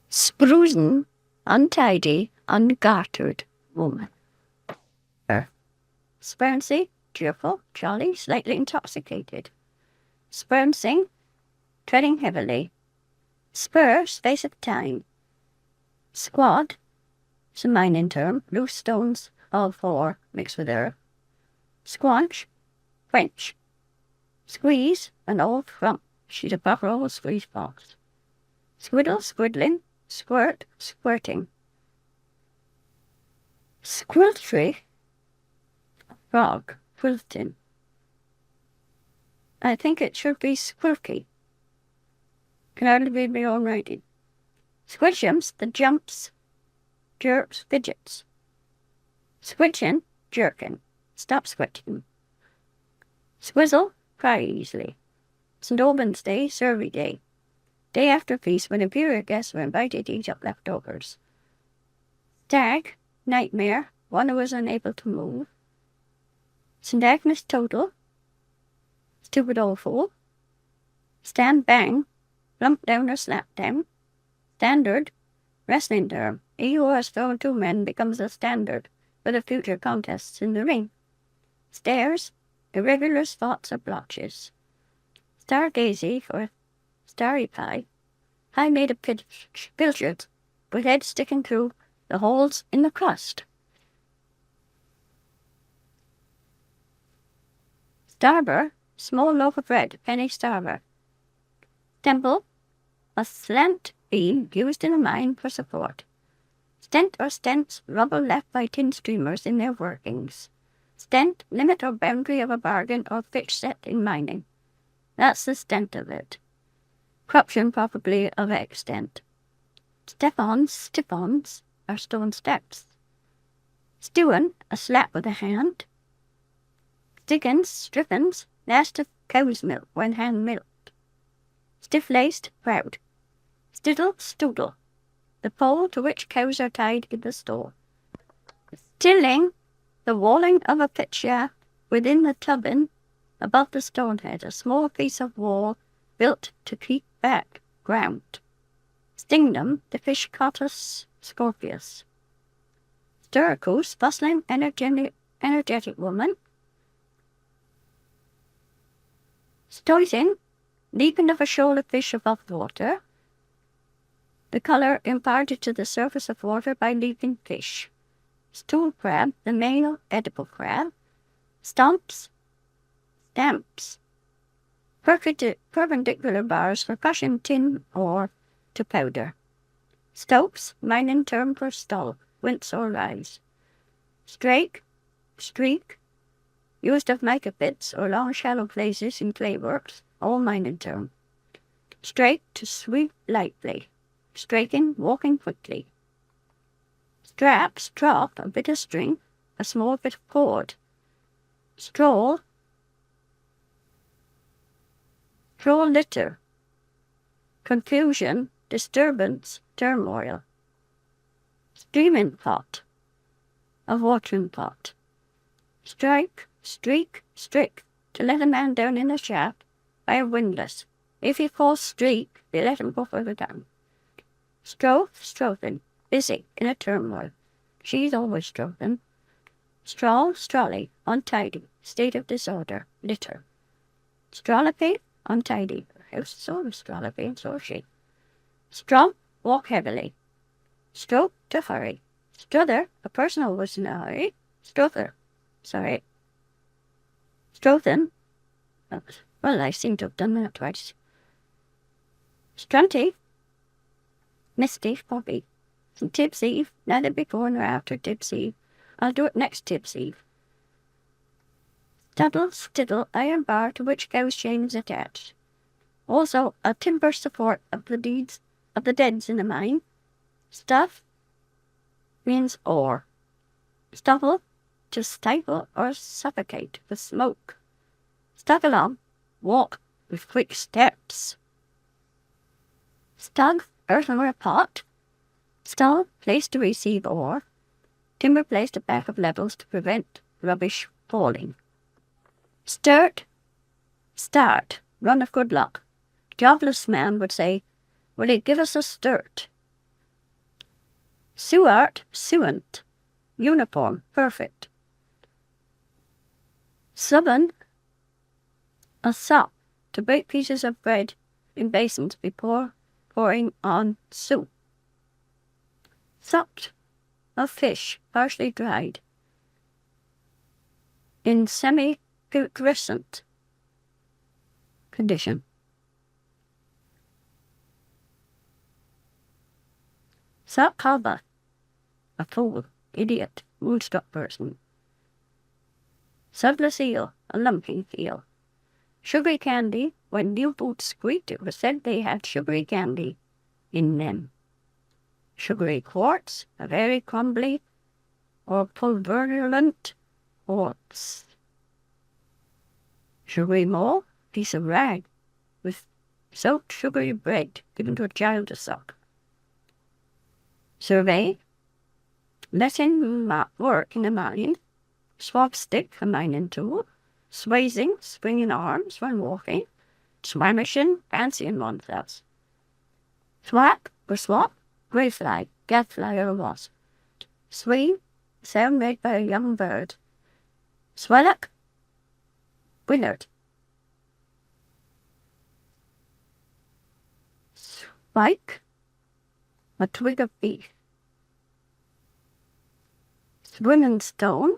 Spruzen, untidy, ungartered woman. Spurnsy, cheerful, jolly, slightly intoxicated. Spurnsing, treading heavily. Spur, space of time. Squad, it's a mining term, loose stones of ore mixed with earth. Squanch, French. Squeeze, an old rump, she's a buffer old squeeze box. Squiddle, squiddling, squirt, squirting. Squiltry, frog, quilting. I think it should be squirky. Can hardly read my own writing. Squishums, the jumps, jerks, fidgets. Squitching, jerking. Stop squitching. Squizzle, cry easily. St. Albans Day, Survey Day. Day after feast when imperial guests were invited to eat up leftovers. Stag, nightmare, one who was unable to move. St. Agnes Total, stupid old fool. Stand bang, lump down or slap down. Standard, wrestling term. He who has thrown two men becomes a standard for the future contests in the ring. Stairs, irregular spots or blotches. Stargazy or starry pie, pie made of pilchards with heads sticking through the holes in the crust. Starber, small loaf of bread, penny starber. Temple, a slant beam used in a mine for support. Stent or stents, rubble left by tin streamers in their workings. Stent, limit or boundary of a bargain or fixed set in mining. That's the stent of it. Corruption probably of extent. Stiffons are stone steps. Stewin, a slap with a hand. Stiggins, striffins, nest of cow's milk when hand milked. Stiff-laced, proud. Stiddle, stoodle, the pole to which cows are tied in the stall. Stilling, the walling of a pit shaft within the tubbin above the stone head, a small piece of wall built to keep back ground. Stingnum, the fish cottus scorpius. Stericus, bustling, energetic woman. Stoiting, leaping of a shoal of fish above water. The colour imparted to the surface of water by leaping fish. Stool crab, the male edible crab. Stamps, perpendicular bars for crushing tin ore to powder. Stokes, mining term for stall, wince or rise. Strake, streak, used of mica pits or long shallow places in clayworks, all mining term. Strake, to sweep lightly. Straking, walking quickly. Strap, strop, a bit of string, a small bit of cord. Stroll, litter. Confusion, disturbance, turmoil. Streaming pot, a watering pot. Strike, streak, strick, to let a man down in a shaft by a windlass. If he falls straight, they let him go further down. Strothing, busy in a turmoil. She's always strothing. Strawley, untidy, state of disorder, litter. Strollopy, untidy. Her house is always strollopy, and so is she. Strump, walk heavily. Stroke, to hurry. Struther, a person always in a hurry. Strothen. Well, I seem to have done that twice. Strunty, misty, poppy. And tipsy, neither before nor after tipsy. I'll do it next tipsy. Stiddle, iron bar to which cow's chain is attached. Also, a timber support of the deads in a mine. Stuff means ore. Stuffle, to stifle or suffocate with smoke. Stuck along, walk with quick steps. Stug, earthenware pot. Stall, place to receive ore. Timber placed at back of levels to prevent rubbish falling. Start, run of good luck. Jobless man would say, will he give us a start? Suant, uniform, perfect. Subbin, a sop, to bake pieces of bread in basins before pouring on soup. Supped, a fish, partially dried, in semi-crescent condition. Sakaba, a fool, idiot, moonstruck person. Subtless eel, a lumping eel. Sugary candy, when new boots squeaked, it was said they had sugary candy in them. Sugary quartz, a very crumbly or pulverulent quartz. Sugary mole, piece of rag with soaked sugary bread given to a child to suck. Survey, letting work in a mine. Swab stick, a mining tool. Swazing, swinging arms when walking. Swamishing, fancying oneself. Swap or swap, grey fly, gadfly or wasp. Swing, sound made by a young bird. Swallock, willard. Spike, a twig of beef. Swimming stone,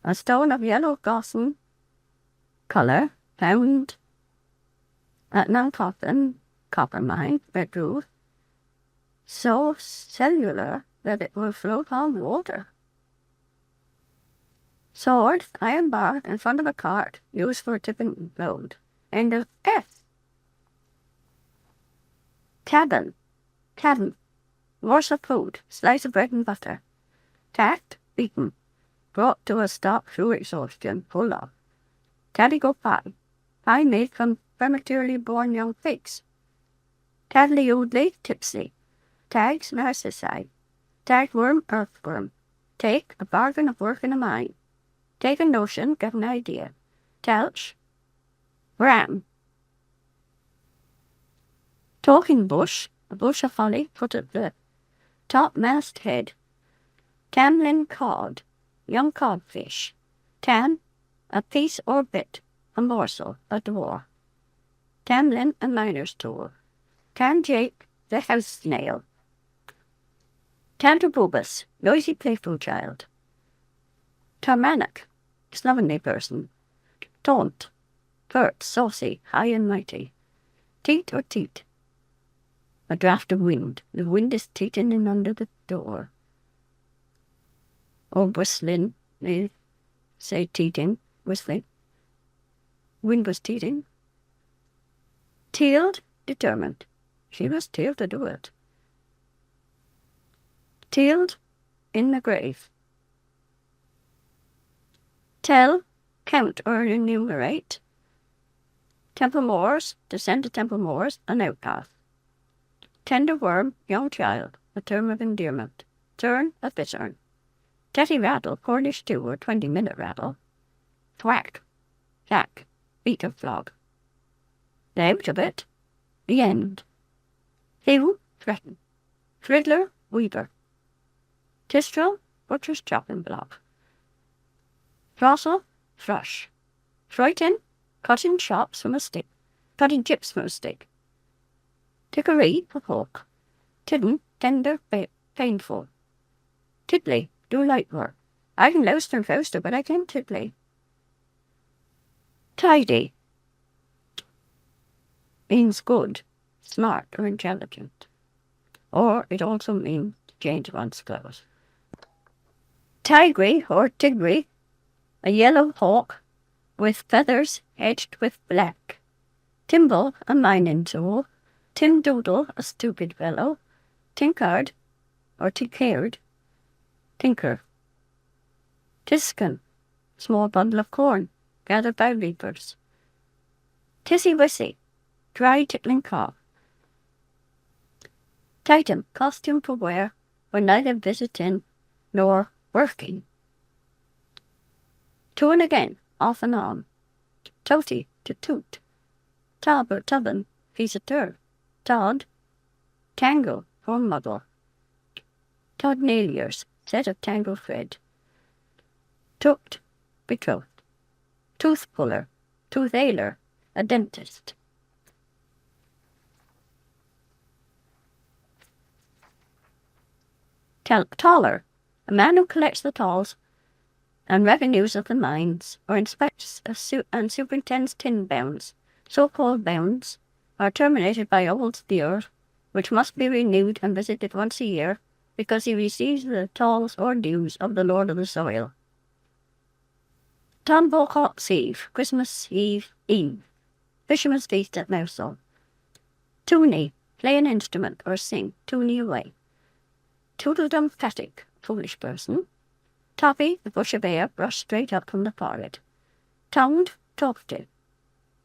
a stone of yellow gossamer colour found at Nancoffin copper mine, Redruth, so cellular that it will float on water. Sword, iron bar in front of a cart, used for tipping load. End of F. Cabin, morsel of food, slice of bread and butter. Tacked, beaten, brought to a stop through exhaustion, pull up. Taddigo pie made from prematurely born young pigs. Taddly-oodly, tipsy. Tags, narcissi. Tagworm, earthworm. Take, a bargain of work in a mine. Take a notion, get an idea. Telch, ram. Talking bush, a bush of holly put at the topmast head. Tamlin cod, young codfish. Tam, a piece or bit, a morsel, a door. Tamlin, a miner's tool. Tanjake, the house snail. Tanterbubus, noisy playful child. Tarmanic, slovenly person. Taunt, pert, saucy, high and mighty. Teat or teat, a draught of wind. The wind is teating in under the door. Or whistling, they say teating, whistling. Wind was teating. Tealed, determined. She was tealed to do it. Tealed, in the grave. Tell, count or enumerate. Temple Moors, descend to Temple Moors, an outcast. Tender worm, young child, a term of endearment. Turn, a bittern. Tetty rattle, Cornish stew or 20-minute rattle. thwack, thack, beat of flog. The out of it, the end. Hew, threaten. Thriddler, weaver. Tistrel, butcher's chopping block. Throstle, thrush. Frighten, cutting chips from a stick. Tickery, a hawk. Tidden, tender, painful. Tiddly, do light work. I can loust and fauster, but I can't tiddly. Tidy means good, smart, or intelligent. Or it also means to change one's clothes. Tigry or tigry, a yellow hawk with feathers edged with black. Timble, a mining tool. Timdoodle, a stupid fellow. Tinkard or tinkered, tinker. Tiskin, small bundle of corn gathered by reapers. Tissy-wissy, dry tickling cough. Tightum, costume for wear when neither visiting nor working. To and again, off and on. Toty, to toot. Tob or tubbin, piece of turf. Todd, tangle, or muddle. Todnailiers, set of tangled thread. Tooked, betrothed. Tooth puller, tooth ailer, a dentist. Taller, a man who collects the tolls and revenues of the mines, or inspects and superintends tin bounds. So-called bounds are terminated by old deer, which must be renewed and visited once a year, because he receives the tolls or dues of the Lord of the soil. Tonbocot's Eve, Christmas Eve, Fisherman's Feast at Mousehole. Toonie, play an instrument or sing, toonie away. Tootledum Fatic, foolish person. Toppy, the bush of air brushed straight up from the forehead. Tongued, talkative.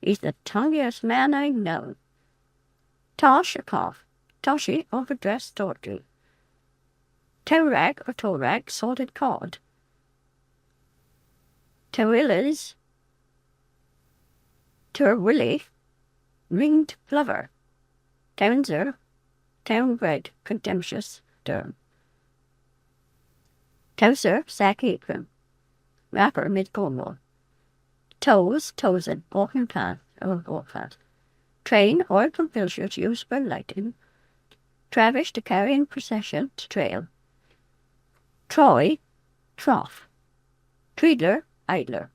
He's the tonguiest man I know. Tosh, a cough. Toshy, overdressed tawdry. Towrag or torag, salted cod. Terwilly, ringed plover. Townser, town-bred, contemptuous term. Towser, sack apron. Wrapper mid Cornwall. Toes, toesen, walking path, or walk path. Train, oil from pilchers used for lighting. Travish, to carry in procession, to trail. Troy, trough. Treadler, idler.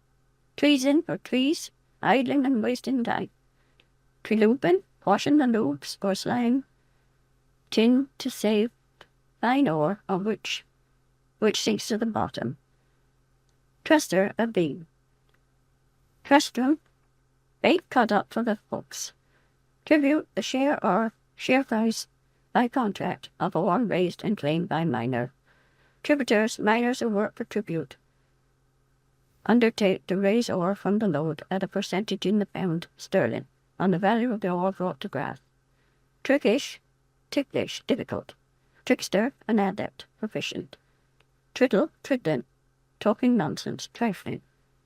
Treason, or trees, idling and wasting time. Treloopin, washing the loops, or slang. Tin, to save fine ore, of which sinks to the bottom. Truster, a beam. Trustrum, bait cut up for the hooks. Tribute, the share or share price by contract of ore raised and claimed by miner. Tributers, miners who work for tribute, undertake to raise ore from the lode at a percentage in the pound sterling on the value of the ore brought to grass. Trickish, ticklish, difficult. Trickster, an adept, proficient. Triddle, triddling, talking nonsense, trifling.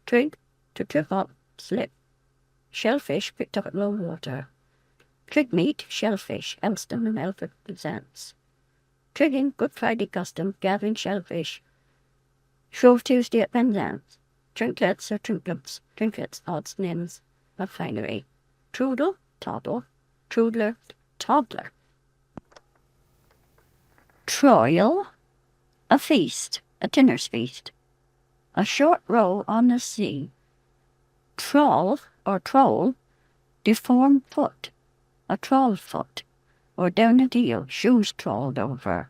Trig, to trip up, slip. Shellfish picked up at low water. Trig meat, shellfish, Elston and Elford presents. Trigging, Good Friday custom, gathering shellfish. Shrove Tuesday at Penzance. Trinklets or trinkets, odds and ends of finery. Trudle, toddle. Trudler, toddler. Troil, a feast, a dinner's feast. A short row on the sea. Troll or troll, deformed foot, a troll foot, or down a deal, shoes trolled over.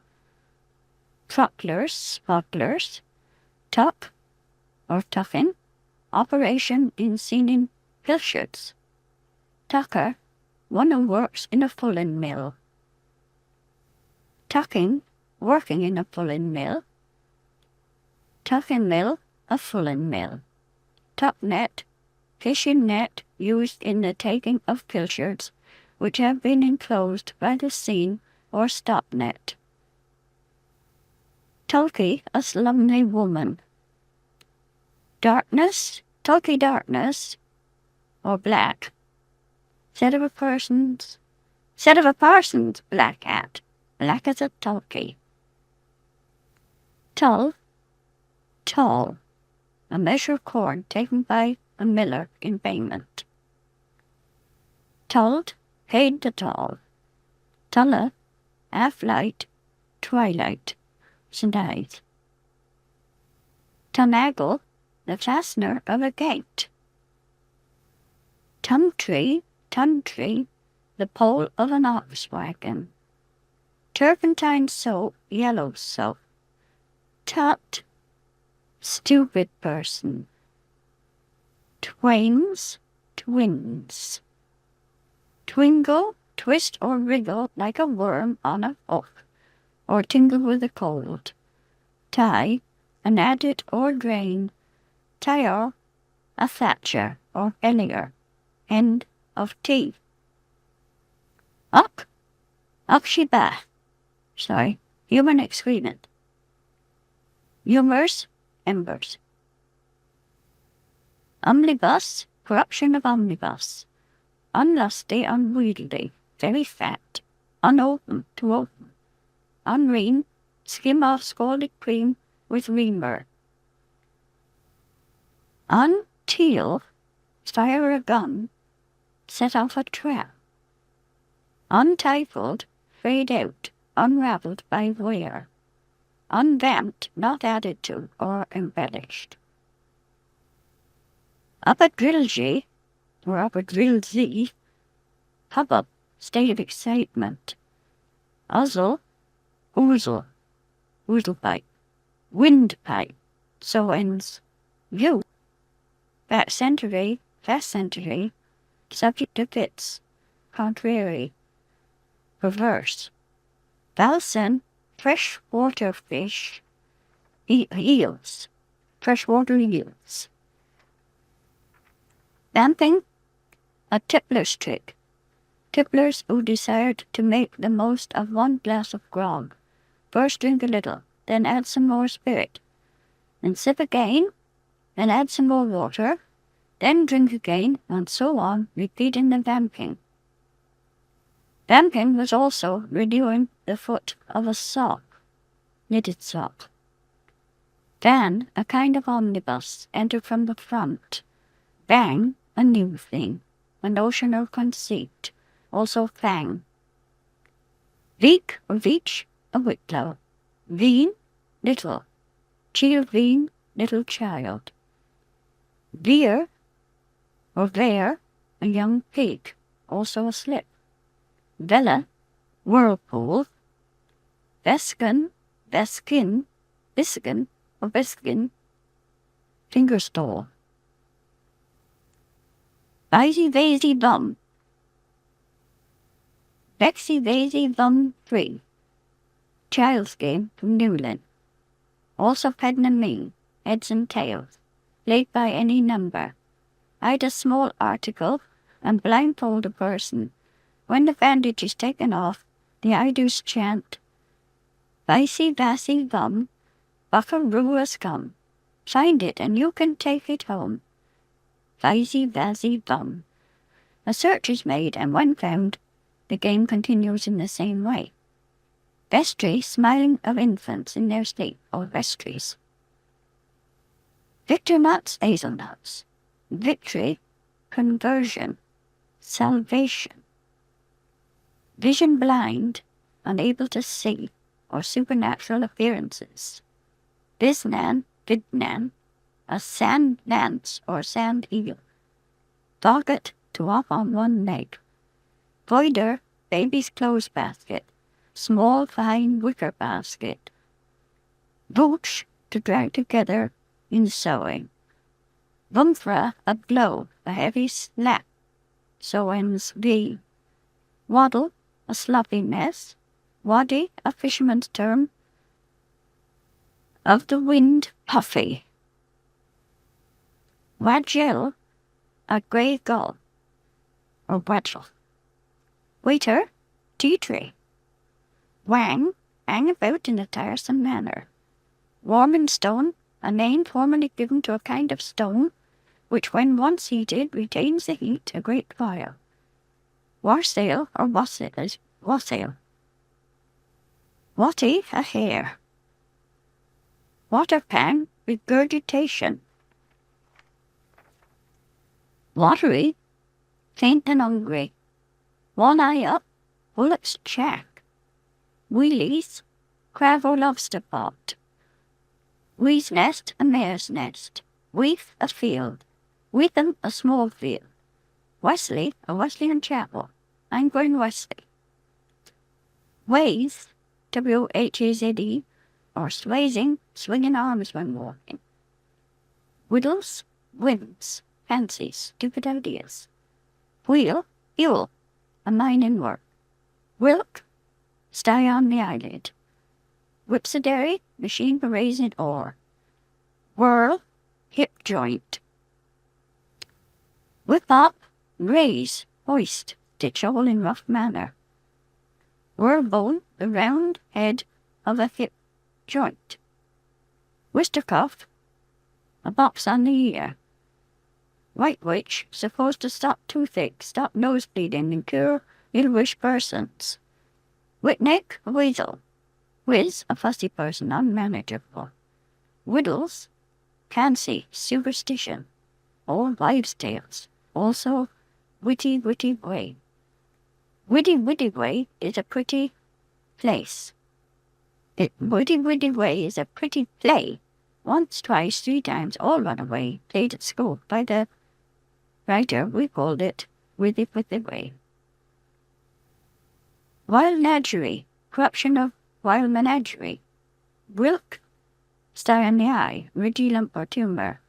Trucklers, sparklers, tuck or tucking, operation in sealing pilchards. Tucker, one who works in a fulling mill. Tucking, working in a fulling mill. Tucking mill, a fulling mill. Tuck net, fishing net used in the taking of pilchards which have been enclosed by the seine or stop net. Tulky, a slumny woman. Darkness, tulky darkness, or black. Said of a parson's black hat, black as a tulky. Tull, tall, a measure of corn taken by a miller in payment. Tulled, paid to tull. Tulla, half-light, twilight, St. Tunagle, the fastener of a gate. Tumtree, the pole of an ox wagon. Turpentine soap, yellow soap. Tut, stupid person. Twins. Twingle, twist or wriggle like a worm on a hook, or tingle with a cold. Tie, an adit or drain. Tire, a thatcher or hellier. End of tea. Up she bath. Human excrement. Humours, embers. Omnibus, corruption of omnibus. Unlusty, unwieldy, very fat. Unopen, to open. Unream, skim off scalded cream with reamer. Unteal, fire a gun, set off a trap. Untitled, fade out, unravelled by wear. Unvamped, not added to or embellished. Up a drilgy, or up a drillsy, hubbub, state of excitement. Uzzle, oozle, oozlepipe, windpipe, so ends view. Fast century, subject to fits, contrary, perverse. Valsen, freshwater fish, eels, freshwater eels. Vamping, a tippler's trick. Tipplers who desired to make the most of one glass of grog. First drink a little, then add some more spirit. Then sip again, then add some more water, then drink again, and so on, repeating the vamping. Vamping was also renewing the foot of a sock, knitted sock. Van, a kind of omnibus, entered from the front. Bang, a new thing, a notional conceit, also fang. Veek or veach, a whitlow. Veen, little. Childveen, little child. Veer or veer, a young pig, also a slip. Vella, whirlpool. Veskin, biskin or biskin, fingerstall. Vexy bum. Vexy free. Child's game from Newland. Also Pednamine, heads and tails, played by any number. Hide a small article and blindfold a person. When the bandage is taken off, the idus chant, Vicey vassy vum, buckaroo has come. Find it and you can take it home. Vicey vassy vum. A search is made, and when found, the game continues in the same way. Vestry, smiling of infants in their sleep, or vestries. Victor nuts, hazelnuts. Victory, conversion, salvation. Vision blind, unable to see, or supernatural appearances. Bisnan, vidnan, a sand nance or sand eel. Dogget, to walk on one leg. Voider, baby's clothes basket, small fine wicker basket. Vooch, to drag together in sewing. Vumfra, a blow, a heavy slap. So ends V. Waddle, a sloppy mess. Waddy, a fisherman's term. Of the wind, puffy. Wadgel, a grey gull, or wadgel. Waiter, tea tray. Wang, hang about in a tiresome manner. Warming stone, a name formerly given to a kind of stone, which when once heated retains the heat a great while. Warsail or wassail. Watty, a hare. Waterpan, regurgitation. Watery, faint and hungry. One eye up, bullock's shack. Wheelies, crab or lobster pot. Wee's nest, a mare's nest. Weath, a field. Weetham, a small field. Wesley, a Wesleyan chapel. I'm going Wesley. Waze, W-H-A-Z-E, or swazing, swinging arms when walking. Whittles, whims, fancies, stupid ideas. Wheel, fuel, a mining work. Wilk, stye on the eyelid. Whipsadary, machine for raising ore. Whirl, hip joint. Whip up, raise, hoist, stitch all in rough manner. Whirlbone, the round head of a hip joint. Wistercuff, a box on the ear. White witch, supposed to stop toothache, stop nosebleeding, and cure ill-wish persons. Whitneck, a weasel. Whiz, a fussy person, unmanageable. Whittles, fancy, superstition. All wives' tales. Also, witty way. Witty way is a pretty place. Witty way is a pretty play. Once, twice, 3 times, all run away. Played at school by the writer. We called it Witty way. Wildnagery, corruption of wild menagerie. Wilk, star in the eye, ridgy lump or tumour.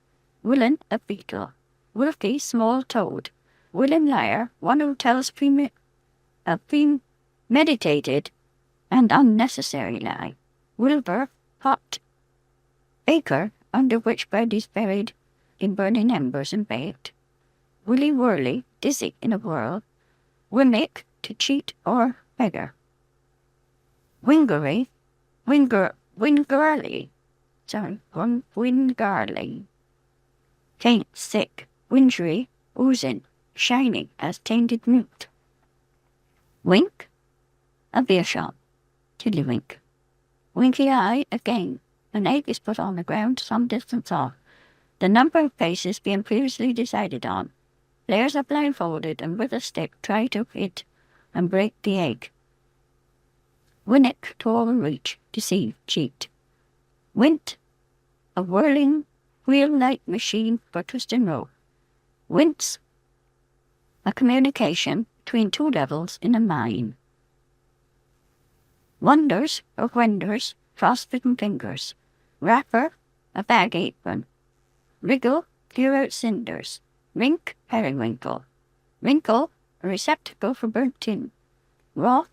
Willen, a beetle. Wilkie, small toad. Willen liar, one who tells a premeditated and unnecessary lie. Wilbur, pot. Baker, under which bread is buried in burning embers and baked. Willy whirly, dizzy in a whirl. Wimmick, to cheat or beggar. Wingery, wingerly. Faint, sick. Wingery, oozing, shining as tainted meat. Wink, a beer shop. Tiddlywink. Winky eye, a game. An egg is put on the ground some distance off, the number of paces being previously decided on. Players are blindfolded and with a stick try to hit and break the egg. Winnock, to overreach, deceive, cheat. Wint, a whirling, wheel-like machine for twisting rope. Wince, a communication between 2 levels in a mine. Wonders, or wenders, frostbitten fingers. Wrapper, a bag apron. Wriggle, clear out cinders. Rink, periwinkle. Wrinkle, a receptacle for burnt tin. Roth,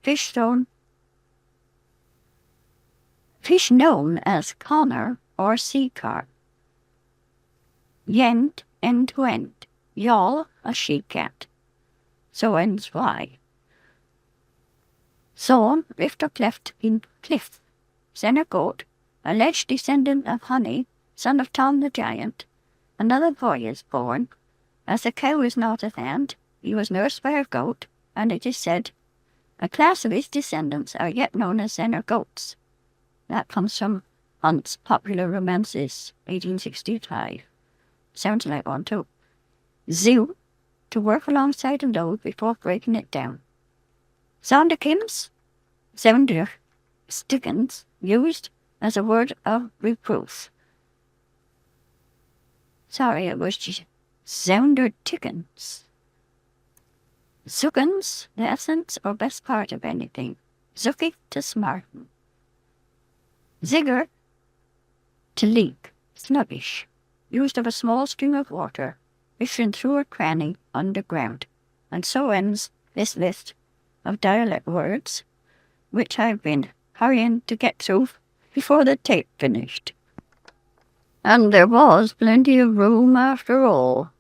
fish known as conner or sea carp. Yend, end to end. Yawl, a she-cat. So ends why. Sawn, rift or cleft in cliff. Senner goat, alleged descendant of Honey, son of Tom the Giant. Another boy is born. As the cow is not at hand, he was nursed by a goat, and it is said, a class of his descendants are yet known as Senner goats. That comes from Hunt's Popular Romances, 1865. Sounds like one too. Zoo, to work alongside a load before breaking it down. Sonderkims, stickens, used as a word of reproof. Sorry, it was just Soundertickens. Zuckens, the essence or best part of anything. Zucky, to smarten. Zigger, to leak, sluggish. Used of a small stream of water, issuing through a cranny underground. And so ends this list of dialect words, which I've been hurrying to get through before the tape finished. And there was plenty of room after all.